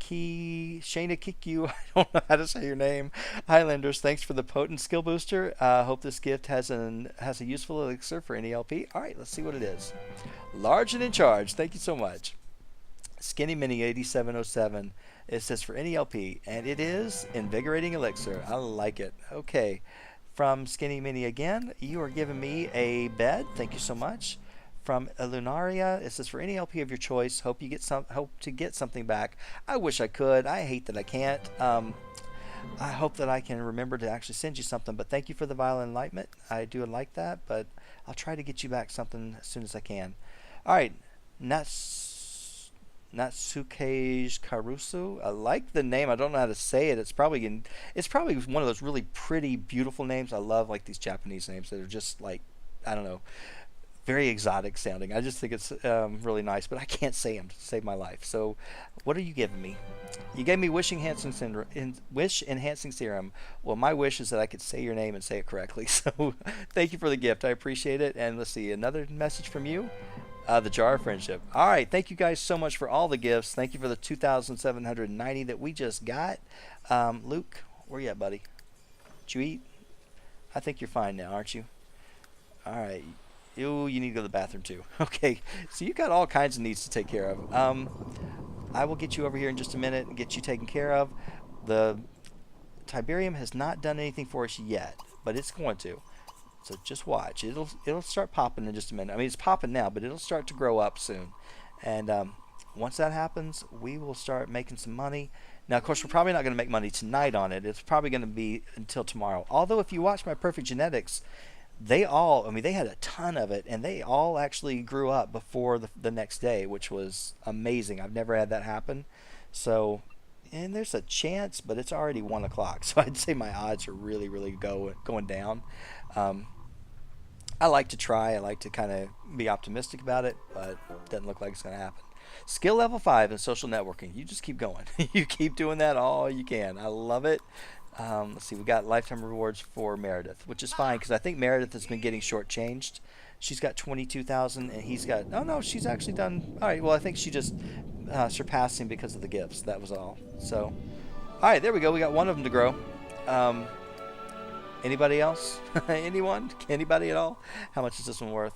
Kiku, I don't know how to say your name. Highlanders, thanks for the potent skill booster. Hope this gift has a useful elixir for any LP. All right, let's see what it is. Large and in charge. Thank you so much. Skinny Mini 8707. It says for any LP, and it is invigorating elixir. I like it. Okay, from Skinny Mini again. You are giving me a bed. Thank you so much. From Lunaria, it says for any LP of your choice, hope to get something back. I wish I could. I hate that I can't. I hope that I can remember to actually send you something. But thank you for the vile enlightenment. I do like that, but I'll try to get you back something as soon as I can. All right, Natsuke Karusu. I like the name. I don't know how to say it. It's probably one of those really pretty, beautiful names. I love like these Japanese names that are just like, I don't know, very exotic sounding. I just think it's really nice, but I can't say them to save my life. So, what are you giving me? You gave me wish enhancing serum. Well, my wish is that I could say your name and say it correctly. So, thank you for the gift. I appreciate it. And let's see, another message from you. The jar of friendship. All right, thank you guys so much for all the gifts. Thank you for the 2,790 that we just got. Luke, where you at, buddy? Did you eat? I think you're fine now, aren't you? All right. You need to go to the bathroom too. Okay, so you got all kinds of needs to take care of. I will get you over here in just a minute and get you taken care of. The Tiberium has not done anything for us yet, but it's going to. So just watch. It'll start popping in just a minute. I mean, it's popping now, but it'll start to grow up soon. And once that happens, we will start making some money. Now, of course, we're probably not going to make money tonight on it. It's probably going to be until tomorrow. Although, if you watch my Perfect Genetics, they had a ton of it, and they all actually grew up before the next day, which was amazing. I've never had that happen. So, and there's a chance, but it's already 1 o'clock, so I'd say my odds are really, really going down. I like to try. I like to kind of be optimistic about it, but it doesn't look like it's going to happen. Skill level 5 in social networking. You just keep going. You keep doing that all you can. I love it. Let's see, we got lifetime rewards for Meredith, which is fine because I think Meredith has been getting shortchanged. She's got 22,000 and he's got, oh no, she's actually done, all right, well, I think she just surpassed him because of the gifts. That was all. So, all right, there we go. We got one of them to grow. Anybody else? Anyone? Anybody at all? How much is this one worth?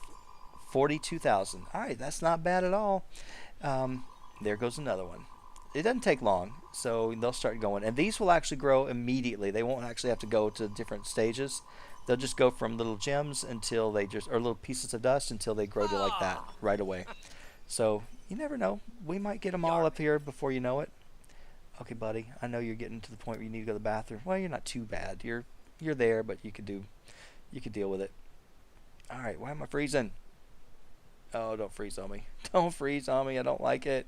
42,000. All right, that's not bad at all. There goes another one. It doesn't take long, so they'll start going. And these will actually grow immediately. They won't actually have to go to different stages. They'll just go from little gems until or little pieces of dust until they grow to like that right away. So you never know. We might get them all up here before you know it. Okay, buddy. I know you're getting to the point where you need to go to the bathroom. Well, you're not too bad. You're there, but you could deal with it. All right. Why am I freezing? Oh, don't freeze on me. Don't freeze on me. I don't like it.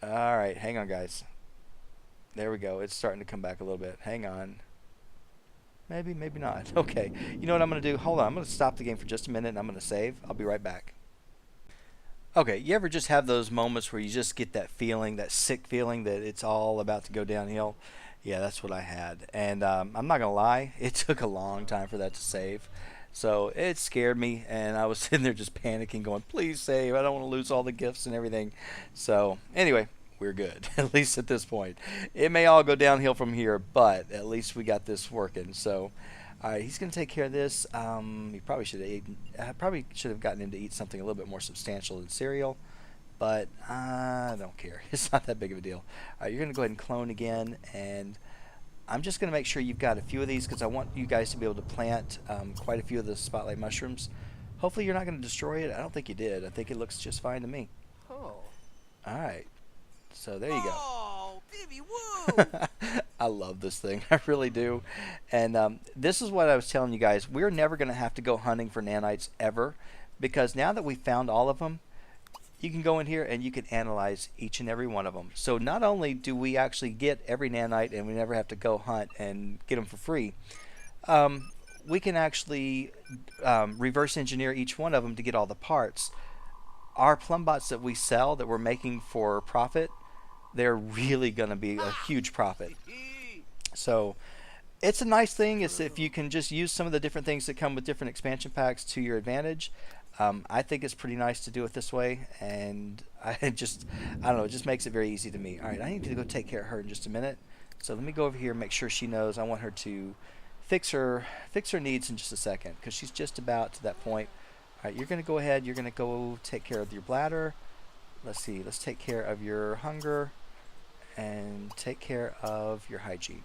All right, hang on, guys. There we go. It's starting to come back a little bit. Hang on. Maybe, maybe not. Okay. You know what I'm going to do? Hold on. I'm going to stop the game for just a minute, and I'm going to save. I'll be right back. Okay, you ever just have those moments where you just get that feeling, that sick feeling that it's all about to go downhill? Yeah, that's what I had. And I'm not going to lie. It took a long time for that to save. So it scared me, and I was sitting there just panicking, going, "Please save! I don't want to lose all the gifts and everything." So anyway, we're good at least at this point. It may all go downhill from here, but at least we got this working. So, all right, he's gonna take care of this. He probably should have eaten. I probably should have gotten him to eat something a little bit more substantial than cereal, but I don't care. It's not that big of a deal. All right, you're gonna go ahead and clone again, and I'm just going to make sure you've got a few of these because I want you guys to be able to plant quite a few of the spotlight mushrooms. Hopefully you're not going to destroy it. I don't think you did. I think it looks just fine to me. Oh. Alright, so there you go. Oh, baby, woo! I love this thing. I really do. And this is what I was telling you guys. We're never going to have to go hunting for nanites ever because now that we found all of them, you can go in here and you can analyze each and every one of them. So not only do we actually get every nanite and we never have to go hunt and get them for free, we can actually reverse engineer each one of them to get all the parts. Our plumb bots that we sell that we're making for profit, they're really going to be a huge profit. So it's a nice thing is if you can just use some of the different things that come with different expansion packs to your advantage. I think it's pretty nice to do it this way, and I don't know, it just makes it very easy to me. All right, I need to go take care of her in just a minute. So let me go over here and make sure she knows I want her to fix her needs in just a second because she's just about to that point. All right, you're going to go ahead. You're going to go take care of your bladder. Let's see. Let's take care of your hunger and take care of your hygiene.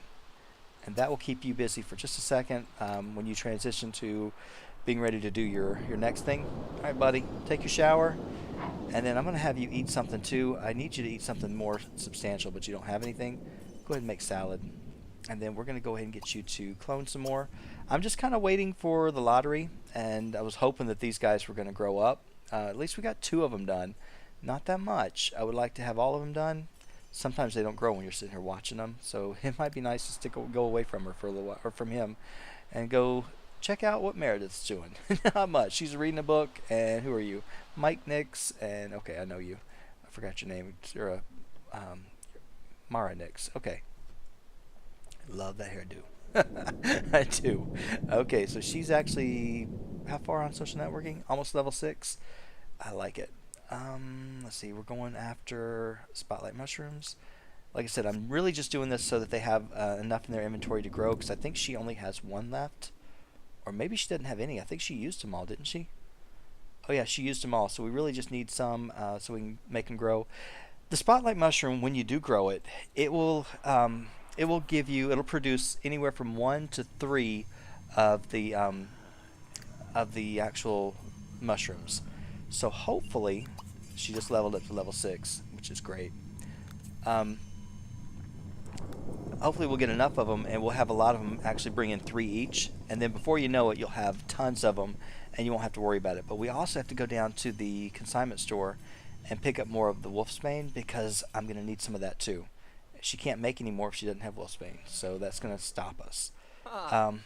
And that will keep you busy for just a second when you transition to being ready to do your next thing. All right, buddy, take your shower, and then I'm going to have you eat something too. I need you to eat something more substantial, but you don't have anything. Go ahead and make salad, and then we're going to go ahead and get you to clone some more. I'm just kind of waiting for the lottery, and I was hoping that these guys were going to grow up. At least we got 2 of them done. Not that much. I would like to have all of them done. Sometimes they don't grow when you're sitting here watching them, so it might be nice to go away from her for a little while, or from him, and go check out what Meredith's doing. Not much. She's reading a book, and who are you? Mike Nix, and okay, I know you. I forgot your name. You're Mara Nix. Okay. Love that hairdo. I do. Okay, so she's actually how far on social networking? Almost level 6. I like it. Let's see. We're going after spotlight mushrooms. Like I said, I'm really just doing this so that they have enough in their inventory to grow because I think she only has 1 left. Or maybe she didn't have any. I think she used them all, didn't she? Oh yeah, she used them all. So we really just need some so we can make them grow. The spotlight mushroom, when you do grow it, it will give you, it'll produce anywhere from 1 to 3 of the actual mushrooms. So hopefully, she just leveled up to level 6, which is great. Hopefully we'll get enough of them and we'll have a lot of them actually bring in 3 each, and then before you know it you'll have tons of them and you won't have to worry about it. But we also have to go down to the consignment store and pick up more of the wolfsbane because I'm going to need some of that too. She can't make any more if she doesn't have wolfsbane, so that's going to stop us. Alright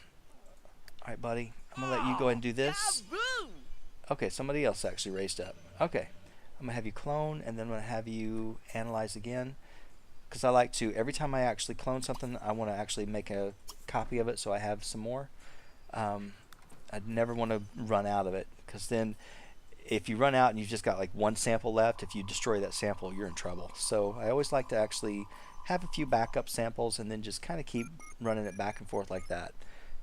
buddy, I'm going to let you go ahead and do this. Okay, somebody else actually raised up. Okay, I'm going to have you clone and then I'm going to have you analyze again. Because I like to, every time I actually clone something, I want to actually make a copy of it so I have some more. I'd never want to run out of it, because then if you run out and you've just got like 1 sample left, if you destroy that sample, you're in trouble. So I always like to actually have a few backup samples and then just kind of keep running it back and forth like that.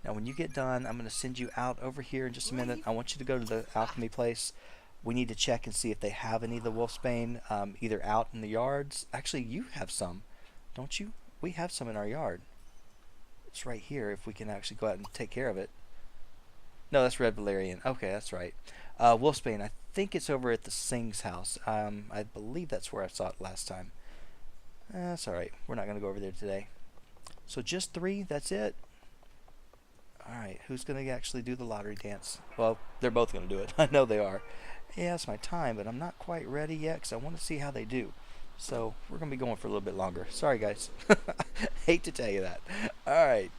Now when you get done, I'm going to send you out over here in just a minute. I want you to go to the alchemy place. We need to check and see if they have any of the wolfsbane either out in the yards. Actually, you have some, don't you? We have some in our yard. It's right here if we can actually go out and take care of it. No, that's red valerian. Okay, that's right. Wolfsbane, I think it's over at the Singh's house. I believe that's where I saw it last time. That's alright. We're not going to go over there today. So just 3, that's it. Alright, who's going to actually do the lottery dance? Well, they're both going to do it. I know they are. Yeah, it's my time, but I'm not quite ready yet because I want to see how they do. So we're going to be going for a little bit longer. Sorry, guys. Hate to tell you that. All right.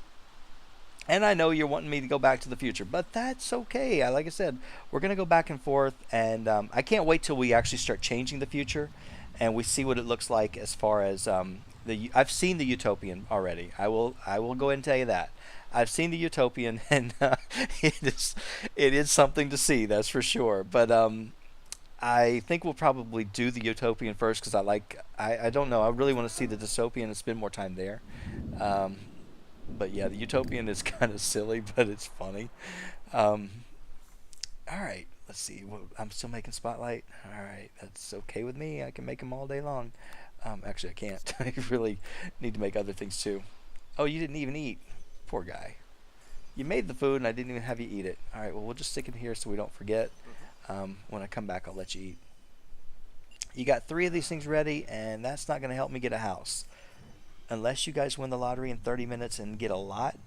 And I know you're wanting me to go back to the future, but that's okay. Like I said, we're going to go back and forth, and I can't wait till we actually start changing the future. and we see what it looks like as far as I've seen the Utopian already. I will go ahead and tell you that. I've seen the Utopian, and it is something to see, that's for sure. But I think we'll probably do the Utopian first because I don't know, I really want to see the Dystopian and spend more time there. Um, but yeah, the Utopian is kind of silly, but it's funny. Um, all right, let's see. I'm still making Spotlight. All right, that's okay with me. I can make them all day long. Actually, I can't. I really need to make other things too. Oh, you didn't even eat. Poor guy. You made the food and I didn't even have you eat it. All right, well, we'll just stick it here so we don't forget. When I come back, I'll let you eat. You got 3 of these things ready, and that's not going to help me get a house. Unless you guys win the lottery in 30 minutes and get a lot.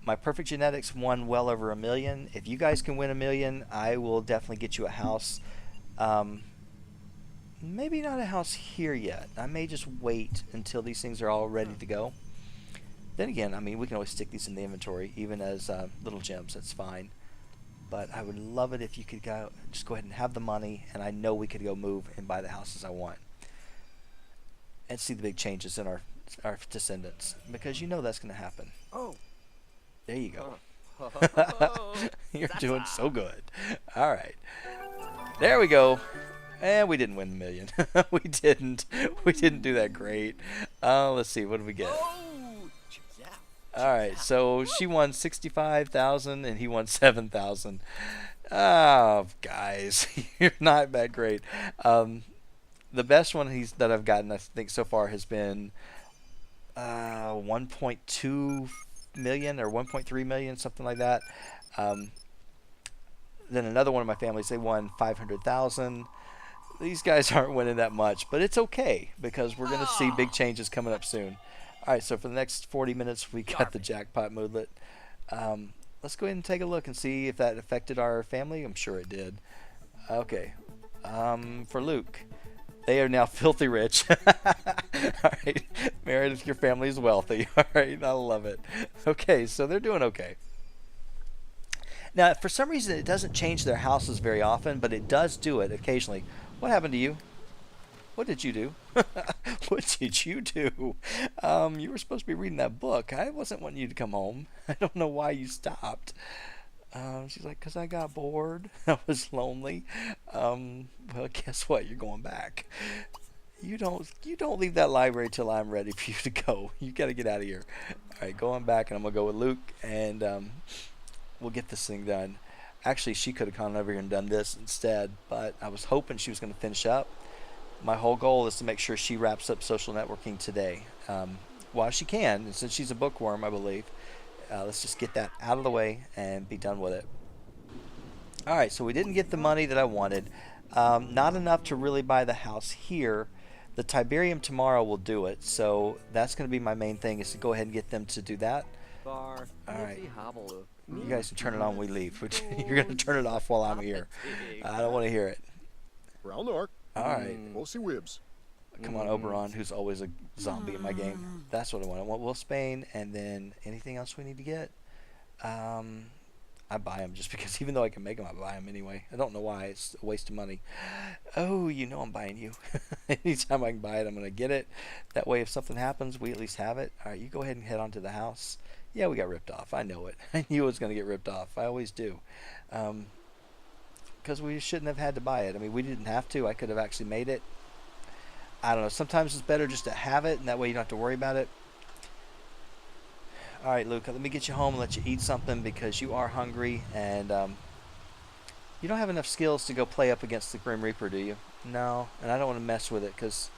My Perfect Genetics won well over $1 million. If you guys can win $1 million, I will definitely get you a house. Maybe not a house here yet. I may just wait until these things are all ready to go. Then again, I mean, we can always stick these in the inventory, even as little gems. That's fine. But I would love it if you could just go ahead and have the money, and I know we could go move and buy the houses I want. And see the big changes in our descendants. Because you know that's going to happen. Oh. There you go. Oh. You're doing so good. All right. There we go. And we didn't win the million. We didn't. We didn't do that great. Let's see. What did we get? Oh. Cheers out. All right. So she won 65,000 and he won 7,000. Oh, guys, you're not that great. The best one that I've gotten, I think, so far has been 1.2 million or 1.3 million, something like that. Then another one of my families, they won 500,000. These guys aren't winning that much, but it's okay because we're going to see big changes coming up soon. All right, so for the next 40 minutes, we got the jackpot moodlet. Let's go ahead and take a look and see if that affected our family. I'm sure it did. Okay. For Luke, they are now filthy rich. All right. Meredith, your family is wealthy. All right. I love it. Okay, so they're doing okay. Now, for some reason, it doesn't change their houses very often, but it does do it occasionally. What happened to you? What did you do? What did you do? You were supposed to be reading that book. I wasn't wanting you to come home. I don't know why you stopped. She's like, 'cause I got bored. I was lonely. Well, guess what? You're going back. You don't leave that library till I'm ready for you to go. You got to get out of here. All right, going back, and I'm gonna go with Luke, and we'll get this thing done. Actually, she could have gone over here and done this instead, but I was hoping she was going to finish up. My whole goal is to make sure she wraps up social networking today. While she can, and since she's a bookworm, I believe, let's just get that out of the way and be done with it. All right, so we didn't get the money that I wanted. Not enough to really buy the house here. The Tiberium tomorrow will do it, so that's going to be my main thing, is to go ahead and get them to do that. All right. You guys can turn it on when we leave. You're going to turn it off while I'm here. I don't want to hear it. Round arc. All right. Mostly Wibs. Come on, Oberon, who's always a zombie in my game. That's what I want. I want Will Spain, and then anything else we need to get? I buy them just because, even though I can make them, I buy them anyway. I don't know why. It's a waste of money. Oh, you know I'm buying you. Anytime I can buy it, I'm going to get it. That way, if something happens, we at least have it. All right, you go ahead and head on to the house. Yeah, we got ripped off. I know it. I knew it was going to get ripped off. I always do. Because we shouldn't have had to buy it. I mean, we didn't have to. I could have actually made it. I don't know. Sometimes it's better just to have it, and that way you don't have to worry about it. All right, Luke, let me get you home and let you eat something because you are hungry, and you don't have enough skills to go play up against the Grim Reaper, do you? No, and I don't want to mess with it because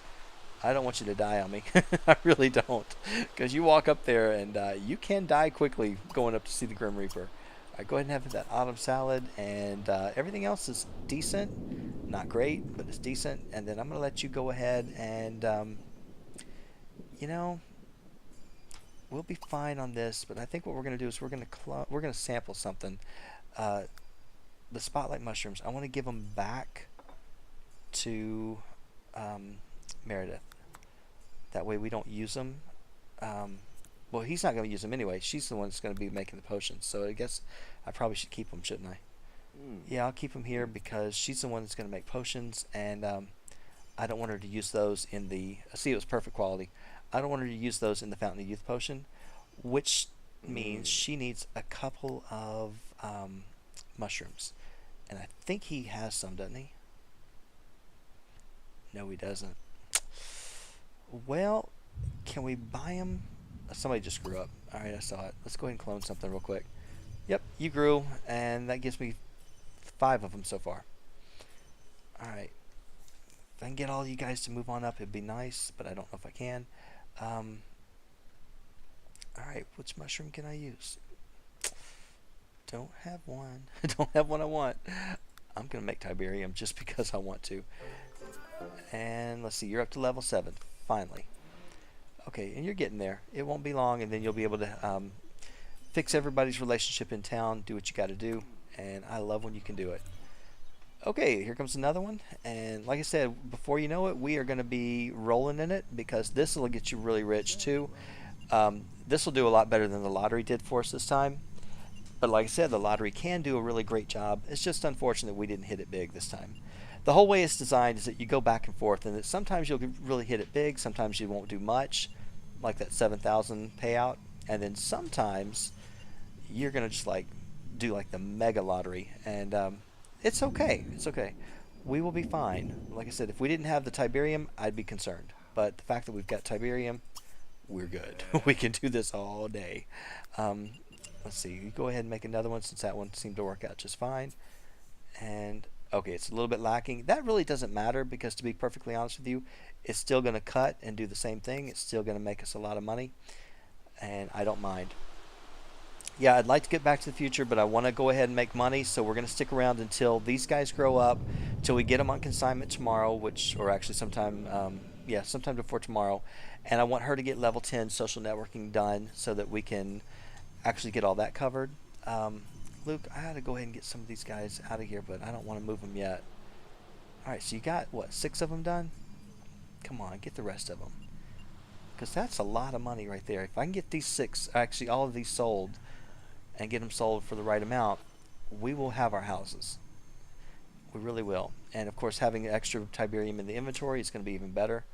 I don't want you to die on me. I really don't, because you walk up there and you can die quickly going up to see the Grim Reaper. All right, go ahead and have that autumn salad, and everything else is decent. Not great, but it's decent. And then I'm going to let you go ahead and, you know, we'll be fine on this. But I think what we're going to do is we're going to sample something. The spotlight mushrooms, I want to give them back to Meredith. That way we don't use them. Well, he's not going to use them anyway. She's the one that's going to be making the potions. So I guess I probably should keep them, shouldn't I? Yeah, I'll keep them here because she's the one that's going to make potions. And I don't want her to use those in the... See, it was perfect quality. I don't want her to use those in the Fountain of Youth potion, which means she needs a couple of mushrooms. And I think he has some, doesn't he? No, he doesn't. Well, can we buy him? Somebody just grew up. Alright, I saw it. Let's go ahead and clone something real quick. Yep, you grew, and that gives me 5 of them so far. Alright. If I can get all you guys to move on up, it'd be nice, but I don't know if I can. Alright, which mushroom can I use? Don't have one. Don't have one I want. I'm going to make Tiberium just because I want to. And let's see, you're up to level 7, finally. Okay, and you're getting there. It won't be long, and then you'll be able to fix everybody's relationship in town, do what you got to do, and I love when you can do it. Okay, here comes another one, and like I said, before you know it, we are going to be rolling in it, because this will get you really rich too. This will do a lot better than the lottery did for us this time, but like I said, the lottery can do a really great job. It's just unfortunate we didn't hit it big this time. The whole way it's designed is that you go back and forth, and that sometimes you'll really hit it big, sometimes you won't do much, like that 7,000 payout, and then sometimes you're going to just like do like the mega lottery, and it's okay. It's okay. We will be fine. Like I said, if we didn't have the Tiberium, I'd be concerned. But the fact that we've got Tiberium, we're good. We can do this all day. Let's see. You go ahead and make another one, since that one seemed to work out just fine. And okay, it's a little bit lacking. That really doesn't matter, because to be perfectly honest with you, it's still going to cut and do the same thing. It's still going to make us a lot of money, and I don't mind. Yeah, I'd like to get back to the future, but I want to go ahead and make money, so we're going to stick around until these guys grow up, till we get them on consignment tomorrow, or actually sometime, sometime before tomorrow. And I want her to get level 10 social networking done, so that we can actually get all that covered. Luke, I had to go ahead and get some of these guys out of here, but I don't want to move them yet. Alright, so you got, what, 6 of them done? Come on, get the rest of them. Because that's a lot of money right there. If I can get these 6, actually all of these sold, and get them sold for the right amount, we will have our houses. We really will. And of course, having extra Tiberium in the inventory is going to be even better.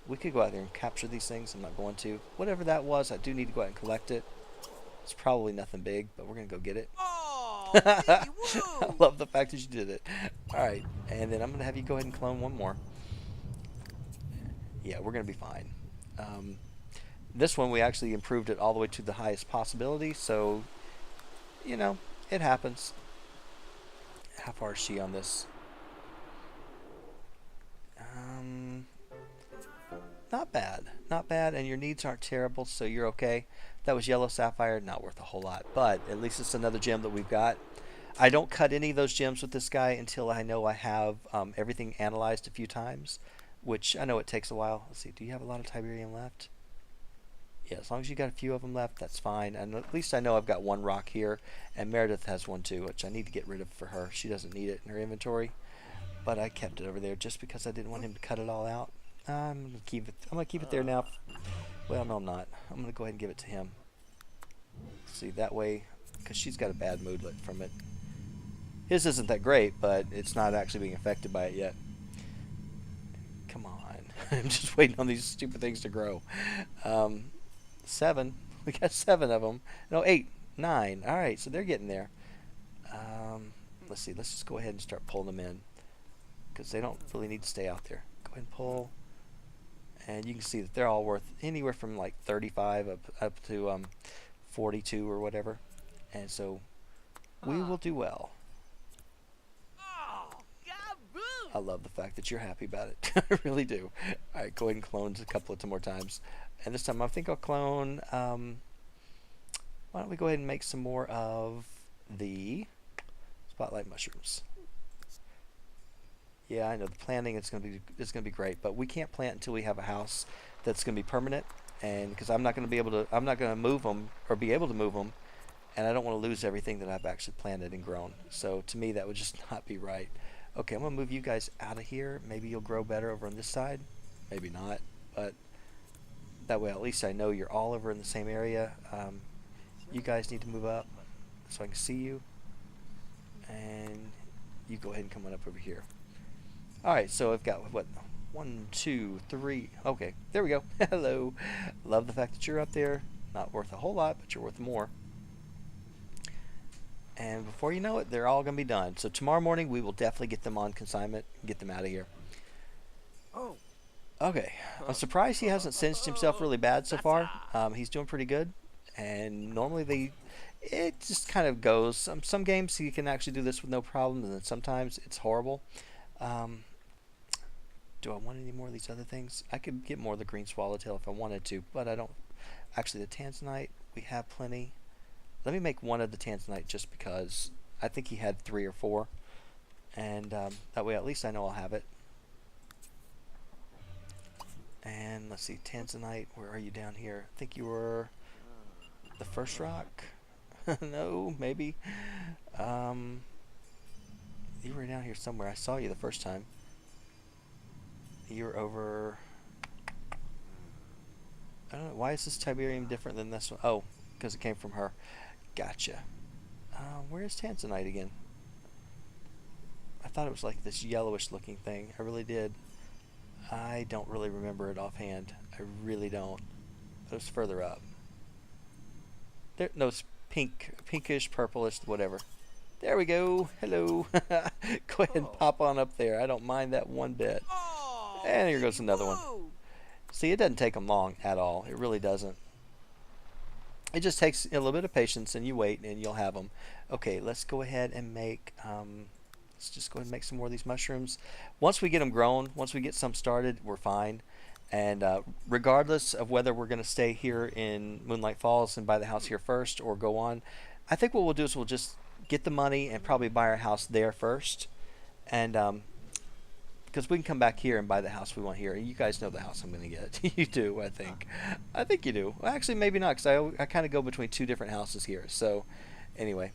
We could go out there and capture these things. I'm not going to. Whatever that was, I do need to go out and collect it. It's probably nothing big, but we're going to go get it. Oh, I love the fact that you did it. Alright, and then I'm going to have you go ahead and clone one more. Yeah, we're going to be fine. This one, we actually improved it all the way to the highest possibility, so, you know, it happens. How far is she on this? Not bad. Not bad, and your needs aren't terrible, so you're okay. That was yellow sapphire, not worth a whole lot, but at least it's another gem that we've got. I don't cut any of those gems with this guy until I know I have everything analyzed a few times, which I know it takes a while. Let's see, do you have a lot of Tiberium left? Yeah, as long as you got a few of them left, that's fine. And at least I know I've got one rock here, and Meredith has one too, which I need to get rid of for her. She doesn't need it in her inventory, but I kept it over there just because I didn't want him to cut it all out. I'm gonna keep it there now. Well, no, I'm not. I'm gonna go ahead and give it to him. See, that way, because she's got a bad moodlet from it. His isn't that great, but it's not actually being affected by it yet. Come on. I'm just waiting on these stupid things to grow. 7. We got 7 of them. No, 8, 9. All right, so they're getting there. Let's see. Let's just go ahead and start pulling them in, because they don't really need to stay out there. Go ahead and pull. And you can see that they're all worth anywhere from like 35 up to 42 or whatever. And so we will do well. Oh, I love the fact that you're happy about it. I really do. All right, go ahead and clone a couple of more times. And this time I think I'll clone... why don't we go ahead and make some more of the spotlight mushrooms. Yeah, I know the planting is going to be great, but we can't plant until we have a house that's going to be permanent, and because I'm not going to move them or be able to move them, and I don't want to lose everything that I've actually planted and grown. So to me, that would just not be right. Okay, I'm going to move you guys out of here. Maybe you'll grow better over on this side. Maybe not, but that way at least I know you're all over in the same area. You guys need to move up so I can see you, and you go ahead and come on up over here. Alright, so I've got, what, 1, 2, 3. Okay, there we go. Hello. Love the fact that you're up there. Not worth a whole lot, but you're worth more. And before you know it, they're all going to be done. So tomorrow morning, we will definitely get them on consignment and get them out of here. Oh. Okay. I'm surprised he hasn't cinched himself really bad so far. He's doing pretty good. And normally it just kind of goes. Some games you can actually do this with no problem, and then sometimes it's horrible. Do I want any more of these other things? I could get more of the green swallowtail if I wanted to, but I don't. Actually, the tanzanite, we have plenty. Let me make one of the tanzanite just because I think he had 3 or 4. And that way at least I know I'll have it. And let's see, tanzanite, where are you down here? I think you were the first rock. No, maybe. You were down here somewhere. I saw you the first time. You were over... I don't know. Why is this Tiberium different than this one? Oh, because it came from her. Gotcha. Where's tanzanite again? I thought it was like this yellowish looking thing. I really did. I don't really remember it offhand. I really don't. It was further up. There, no, it's pinkish, purplish, whatever. There we go. Hello. Go ahead and pop on up there. I don't mind that one bit. Oh. And here goes another one. Whoa. See, it doesn't take them long at all. It really doesn't. It just takes a little bit of patience, and you wait, and you'll have them. Okay, let's go ahead and make... let's just go ahead and make some more of these mushrooms. Once we get them grown, once we get some started, we're fine. And regardless of whether we're going to stay here in Moonlight Falls and buy the house here first or go on, I think what we'll do is we'll just get the money and probably buy our house there first. And because we can come back here and buy the house we want here. You guys know the house I'm going to get. You do, I think. I think you do. Well, actually, maybe not, because I kind of go between 2 different houses here. So, anyway.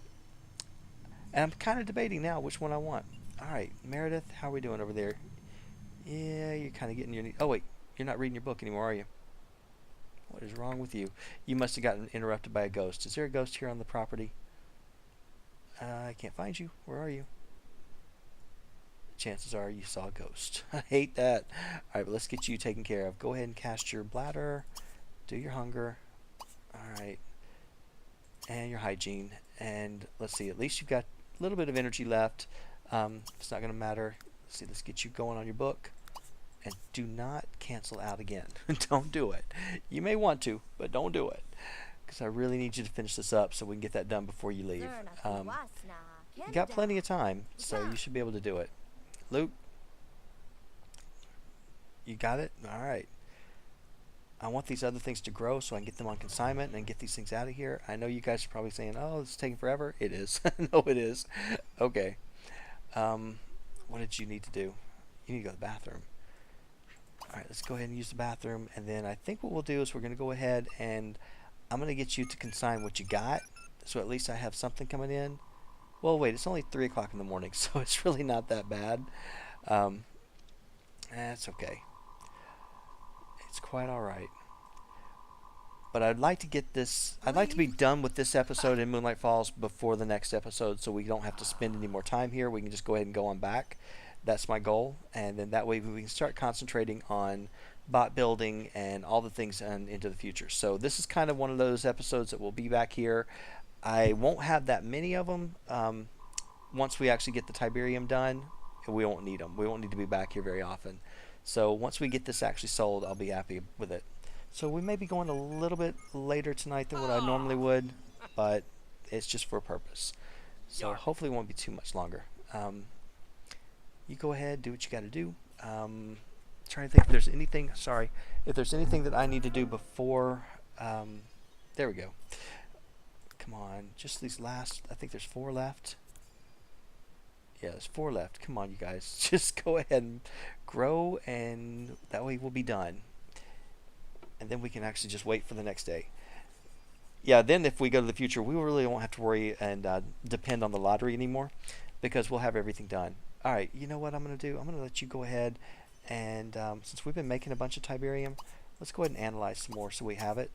And I'm kind of debating now which one I want. All right, Meredith, how are we doing over there? Yeah, you're kind of getting your... Oh, wait. You're not reading your book anymore, are you? What is wrong with you? You must have gotten interrupted by a ghost. Is there a ghost here on the property? I can't find you. Where are you? Chances are you saw a ghost. I hate that. Alright, but let's get you taken care of. Go ahead and cast your bladder. Do your hunger. Alright. And your hygiene. And let's see, at least you've got a little bit of energy left. It's not going to matter. Let's see, let's get you going on your book. And do not cancel out again. Don't do it. You may want to, but don't do it. Because I really need you to finish this up so we can get that done before you leave. You got plenty of time, so you should be able to do it. Luke, you got it? Alright. I want these other things to grow so I can get them on consignment and get these things out of here. I know you guys are probably saying, oh, this is taking forever. It is. No, it is. Okay. What did you need to do? You need to go to the bathroom. Alright, let's go ahead and use the bathroom. And then I think what we'll do is we're going to go ahead and I'm going to get you to consign what you got. So at least I have something coming in. Well, wait, it's only 3 o'clock in the morning, so it's really not that bad. That's okay. It's quite alright. But I'd like to get this... I'd like to be done with this episode in Moonlight Falls before the next episode so we don't have to spend any more time here. We can just go ahead and go on back. That's my goal. And then that way we can start concentrating on bot building and all the things into the future. So this is kind of one of those episodes that will be back here. I won't have that many of them. Once we actually get the Tiberium done, we won't need them. We won't need to be back here very often. So once we get this actually sold, I'll be happy with it. So we may be going a little bit later tonight than what I normally would, but it's just for a purpose. So hopefully it won't be too much longer. You go ahead, do what you got to do. Trying to think if there's anything, sorry, if there's anything that I need to do before, there we go. Come on, just these last, I think there's 4 left. Yeah, there's 4 left. Come on, you guys. Just go ahead and grow, and that way we'll be done. And then we can actually just wait for the next day. Yeah, then if we go to the future, we really won't have to worry and depend on the lottery anymore because we'll have everything done. All right, you know what I'm going to do? I'm going to let you go ahead and since we've been making a bunch of Tiberium, let's go ahead and analyze some more so we have it.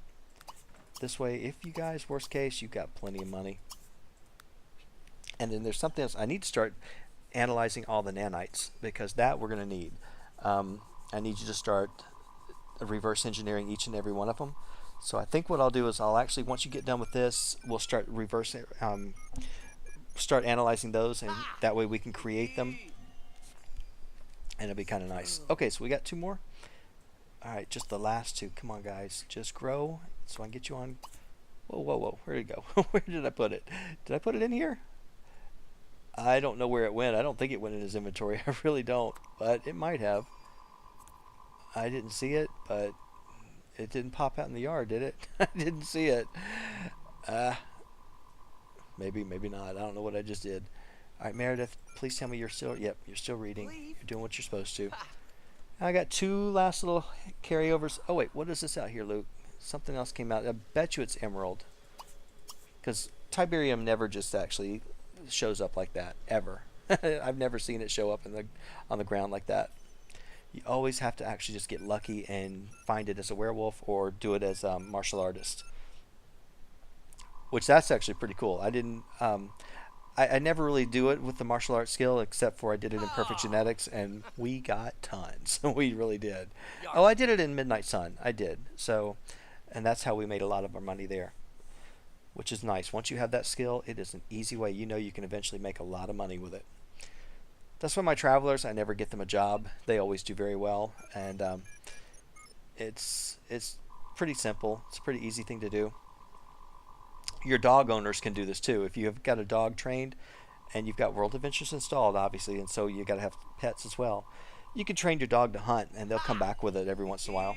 This way, if you guys, worst case, you've got plenty of money. And then there's something else. I need to start analyzing all the nanites because that we're going to need. I need you to start reverse engineering each and every one of them. So I think what I'll do is I'll actually, once you get done with this, we'll start start analyzing those, and that way we can create them, and it'll be kind of nice. Okay, so we got 2 more. All right, just the last 2. Come on, guys, just grow so I can get you on. Whoa, whoa, whoa! Where did it go? Where did I put it? Did I put it in here? I don't know where it went. I don't think it went in his inventory. I really don't, but it might have. I didn't see it, but it didn't pop out in the yard, did it? I didn't see it. Maybe, maybe not. I don't know what I just did. All right, Meredith, please tell me you're still. Yep, you're still reading. You're doing what you're supposed to. I got 2 last little carryovers. Oh wait, what is this out here, Luke? Something else came out. I bet you it's emerald, because Tiberium never just actually shows up like that ever. I've never seen it show up on the ground like that. You always have to actually just get lucky and find it as a werewolf or do it as a martial artist, which that's actually pretty cool. I didn't. I never really do it with the martial arts skill, except for I did it in Perfect Genetics, and we got tons. We really did. Oh, I did it in Midnight Sun. I did. So, and that's how we made a lot of our money there, which is nice. Once you have that skill, it is an easy way. You know you can eventually make a lot of money with it. That's why my travelers, I never get them a job. They always do very well, and it's pretty simple. It's a pretty easy thing to do. Your dog owners can do this too. If you have got a dog trained and you've got World Adventures installed, obviously, and so you got to have pets as well, you can train your dog to hunt, and they'll come back with it every once in a while,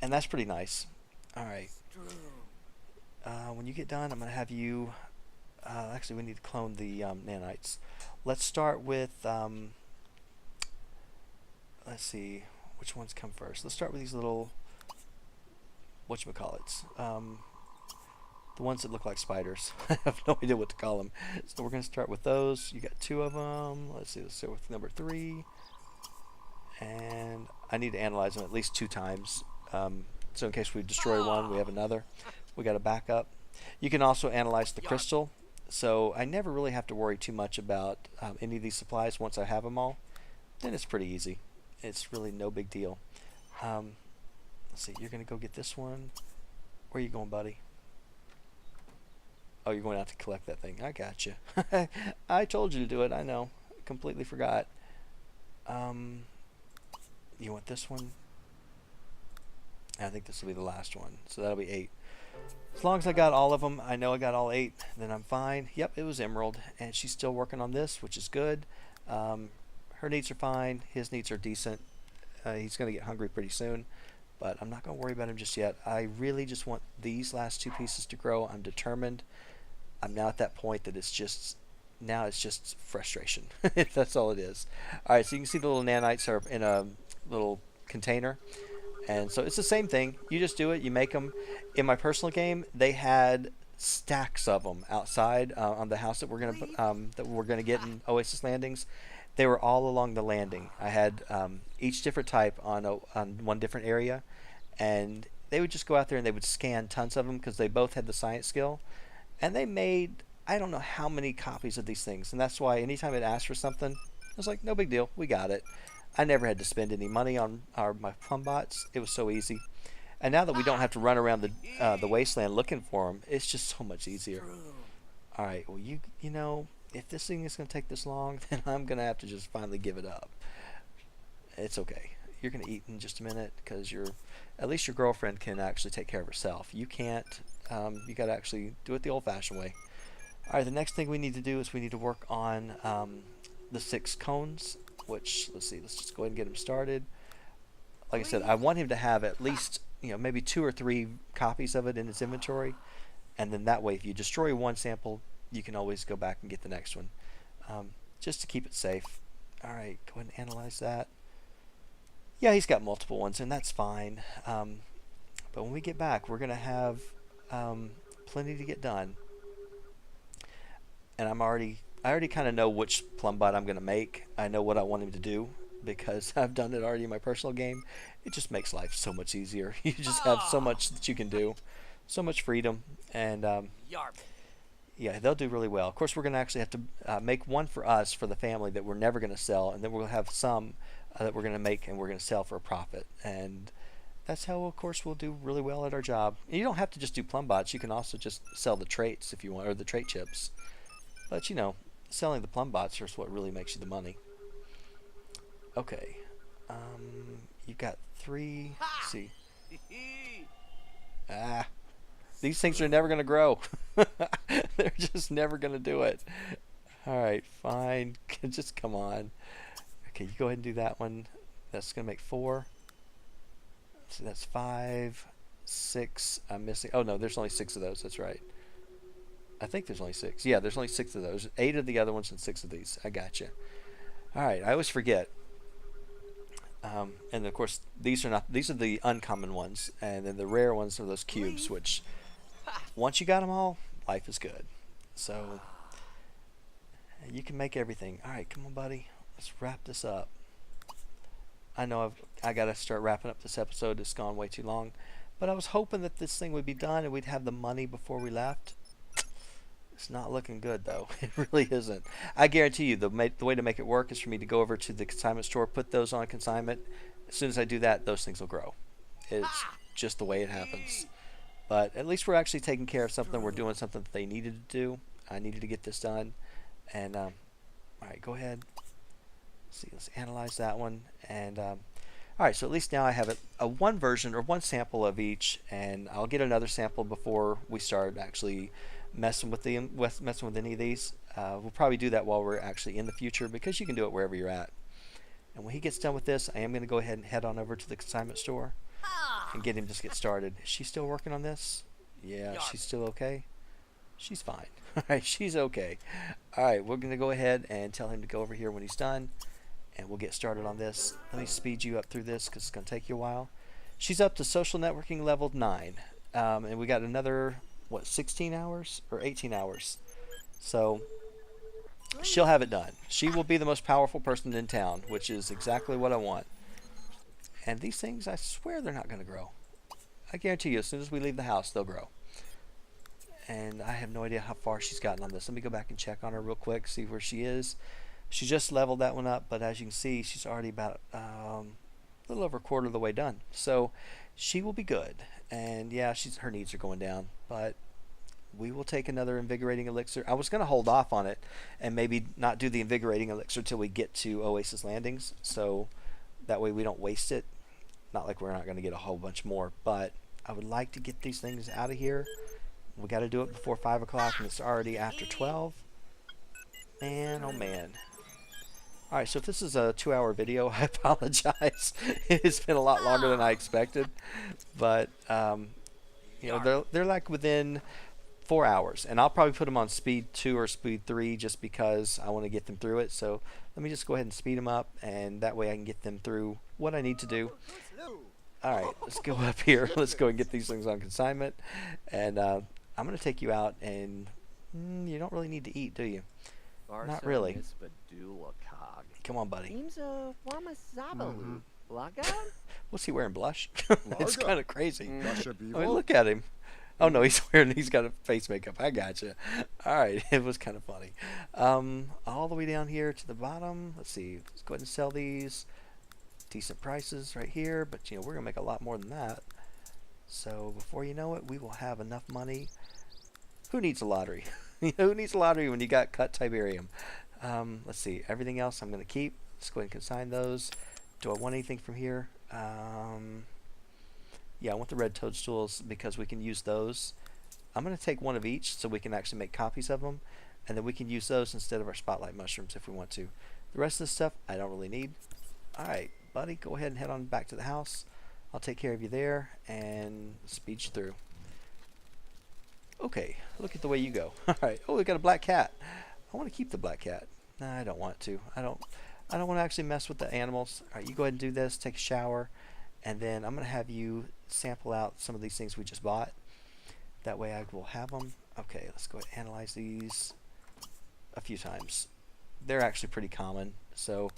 and that's pretty nice. All right. When you get done, I'm going to have you... actually, we need to clone the nanites. Let's start with... let's see. Which ones come first? Let's start with these little... whatchamacallits. The ones that look like spiders. I have no idea what to call them. So we're going to start with those. You got 2 of them. Let's see. Let's start with number 3. And I need to analyze them at least 2 times. So in case we destroy one, we have another. We got a backup. You can also analyze the crystal. So I never really have to worry too much about any of these supplies once I have them all. Then it's pretty easy. It's really no big deal. Let's see. You're going to go get this one. Where are you going, buddy? Oh, you're going out to collect that thing. I got you. I told you to do it. I know. Completely forgot. You want this one? I think this will be the last one. So that'll be 8. As long as I got all of them, I know I got all 8, then I'm fine. Yep, it was Emerald. And she's still working on this, which is good. Her needs are fine. His needs are decent. He's going to get hungry pretty soon. But I'm not going to worry about him just yet. I really just want these last 2 pieces to grow. I'm determined. I'm now at that point that it's just frustration. That's all it is. All right, so you can see the little nanites are in a little container. And so it's the same thing. You just do it. You make them. In my personal game, they had stacks of them outside on the house that we're gonna get in Oasis Landings. They were all along the landing. I had each different type on one different area, and they would just go out there and they would scan tons of them because they both had the science skill, and they made I don't know how many copies of these things. And that's why anytime it asked for something, I was like, no big deal, we got it. I never had to spend any money on my plum bots. It was so easy. And now that we don't have to run around the wasteland looking for them, it's just so much easier. All right, well, you know, if this thing is going to take this long, then I'm going to have to just finally give it up. It's okay. You're going to eat in just a minute because at least your girlfriend can actually take care of herself. You can't. You got to actually do it the old-fashioned way. All right, the next thing we need to do is we need to work on the 6 cones, which, let's see, let's just go ahead and get him started. Like I said, I want him to have at least, maybe 2 or 3 copies of it in his inventory. And then that way, if you destroy one sample, you can always go back and get the next one, just to keep it safe. All right, go ahead and analyze that. Yeah, he's got multiple ones, and that's fine. But when we get back, we're going to have plenty to get done. And I already kind of know which plum bot I'm going to make. I know what I want him to do because I've done it already in my personal game. It just makes life so much easier. You just have so much that you can do, so much freedom, and yeah, they'll do really well. Of course, we're going to actually have to make one for us, for the family, that we're never going to sell, and then we'll have some that we're going to make and we're going to sell for a profit. And that's how, of course, we'll do really well at our job. And you don't have to just do plum bots. You can also just sell the traits if you want, or the trait chips. But, you know, selling the plum bots is what really makes you the money. Okay. You've got 3. Let's see. These things are never going to grow. They're just never going to do it. All right, fine. Just come on. Okay, you go ahead and do that one. That's going to make 4. So that's 5, 6. I'm missing. Oh, no, there's only 6 of those. That's right. I think there's only 6. Yeah, there's only 6 of those. 8 of the other ones and 6 of these. I gotcha. All right, I always forget. And of course, these are the uncommon ones, and then the rare ones are those cubes. Which, once you got them all, life is good. So you can make everything. All right, come on, buddy. Let's wrap this up. I know I got to start wrapping up this episode. It's gone way too long, but I was hoping that this thing would be done and we'd have the money before we left. It's not looking good, though. It really isn't. I guarantee you the way to make it work is for me to go over to the consignment store, put those on consignment. As soon as I do that, those things will grow. It's just the way it happens. But at least we're actually taking care of something. We're doing something that they needed to do. I needed to get this done. And, all right, go ahead. Let's analyze that one. And, all right, so at least now I have a one version or one sample of each. And I'll get another sample before we start actually messing with any of these. We'll probably do that while we're actually in the future, because you can do it wherever you're at. And when he gets done with this, I am going to go ahead and head on over to the consignment store and get him to get started. Is she still working on this? Yeah, she's still okay. She's fine. All right, she's okay. All right, we're going to go ahead and tell him to go over here when he's done, and we'll get started on this. Let me speed you up through this because it's going to take you a while. She's up to social networking level 9, and we got another 16 hours or 18 hours. So she'll have it done. She will be the most powerful person in town, which is exactly what I want. And these things, I swear they're not going to grow. I guarantee you, as soon as we leave the house, they'll grow. And I have no idea how far she's gotten on this. Let me go back and check on her real quick, see where she is. She just leveled that one up, but as you can see, she's already about a little over a quarter of the way done. So she will be good. And yeah, her needs are going down, but we will take another invigorating elixir. I was going to hold off on it and maybe not do the invigorating elixir till we get to Oasis Landings, so that way we don't waste it. Not like we're not going to get a whole bunch more, but I would like to get these things out of here. We got to do it before 5 o'clock, and it's already after 12. Man, oh man. Alright, so if this is a 2-hour video, I apologize. It's been a lot longer than I expected. But, you know, they're like within 4 hours. And I'll probably put them on speed 2 or speed 3 just because I want to get them through it. So let me just go ahead and speed them up, and that way I can get them through what I need to do. Alright, let's go up here. Let's go and get these things on consignment. And I'm going to take you out, and you don't really need to eat, do you? Not really. Come on, buddy. What's he wearing? Blush? It's kind of crazy. I mean, look at him. Oh no, he's got a face makeup. I gotcha. All right, it was kind of funny. All the way down here to the bottom. Let's see. Let's go ahead and sell these. Decent prices right here, but you know we're gonna make a lot more than that. So before you know it, we will have enough money. Who needs a lottery? Who needs a lottery when you got cut Tiberium? Let's see. Everything else I'm going to keep. Let's go ahead and consign those. Do I want anything from here? Yeah, I want the red toadstools because we can use those. I'm going to take one of each so we can actually make copies of them. And then we can use those instead of our spotlight mushrooms if we want to. The rest of this stuff I don't really need. Alright, buddy, go ahead and head on back to the house. I'll take care of you there and speed you through. Okay, look at the way you go. Alright, oh, we got a black cat. I want to keep the black cat. Nah, I don't want to. I don't want to actually mess with the animals. Alright, you go ahead and do this, take a shower, and then I'm going to have you sample out some of these things we just bought. That way I will have them. Okay, let's go ahead and analyze these a few times. They're actually pretty common, so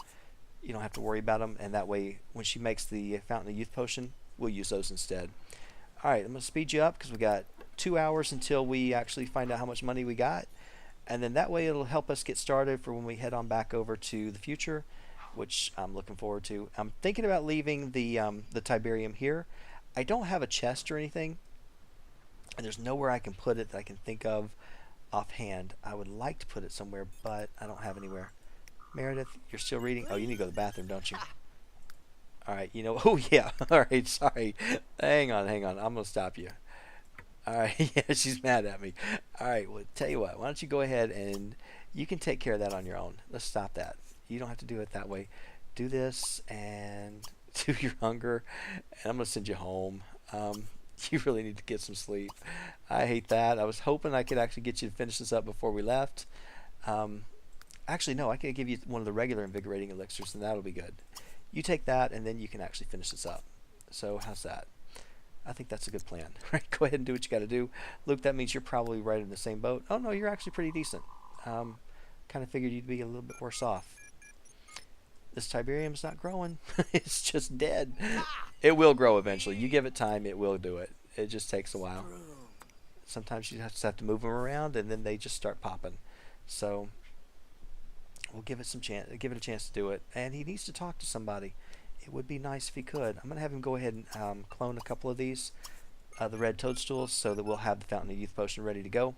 you don't have to worry about them, and that way when she makes the Fountain of Youth potion, we'll use those instead. Alright, I'm going to speed you up because we got 2 hours until we actually find out how much money we got, and then that way it'll help us get started for when we head on back over to the future, which I'm looking forward to. I'm thinking about leaving the Tiberium here. I don't have a chest or anything, and there's nowhere I can put it that I can think of offhand. I would like to put it somewhere, but I don't have anywhere. Meredith, you're still reading? Oh, you need to go to the bathroom, don't you? All right, you know. Oh yeah. All right, sorry. Hang on. I'm gonna stop you. All right. Yeah, she's mad at me. All right. Well, tell you what. Why don't you go ahead and you can take care of that on your own. Let's stop that. You don't have to do it that way. Do this and do your hunger, and I'm gonna send you home. You really need to get some sleep. I hate that. I was hoping I could actually get you to finish this up before we left. Actually, no. I could give you one of the regular invigorating elixirs, and that'll be good. You take that, and then you can actually finish this up. So how's that? I think that's a good plan. Right? Go ahead and do what you got to do. Luke, that means you're probably right in the same boat. Oh, no, you're actually pretty decent. Kind of figured you'd be a little bit worse off. This Tiberium's not growing. It's just dead. It will grow eventually. You give it time, it will do it. It just takes a while. Sometimes you just have to move them around, and then they just start popping. So we'll give it some chance. Give it a chance to do it. And he needs to talk to somebody. It would be nice if he could. I'm gonna have him go ahead and clone a couple of these, the red toadstools, so that we'll have the Fountain of Youth potion ready to go.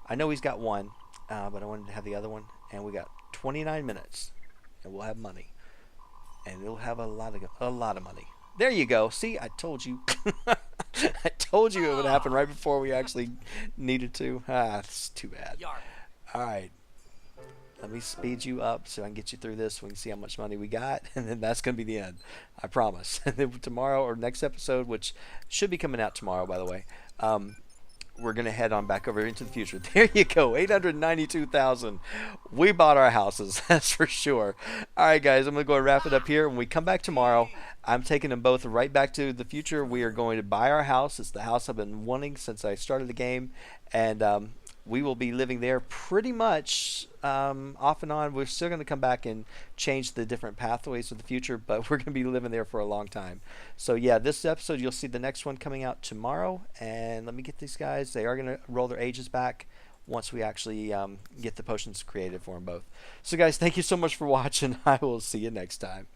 I know he's got one, but I wanted to have the other one. And we got 29 minutes, and we'll have money, and we'll have a lot of money. There you go. See, I told you. I told you it would happen right before we actually needed to. It's too bad. All right. Let me speed you up so I can get you through this. We can see how much money we got, and then that's going to be the end. I promise. And then tomorrow or next episode, which should be coming out tomorrow, by the way, we're going to head on back over into the future. There you go. 892,000. We bought our houses. That's for sure. All right, guys. I'm going to go and wrap it up here. When we come back tomorrow, I'm taking them both right back to the future. We are going to buy our house. It's the house I've been wanting since I started the game. And we will be living there pretty much off and on. We're still going to come back and change the different pathways of the future, but we're going to be living there for a long time. So yeah, this episode, you'll see the next one coming out tomorrow. And let me get these guys. They are going to roll their ages back once we actually get the potions created for them both. So guys, thank you so much for watching. I will see you next time.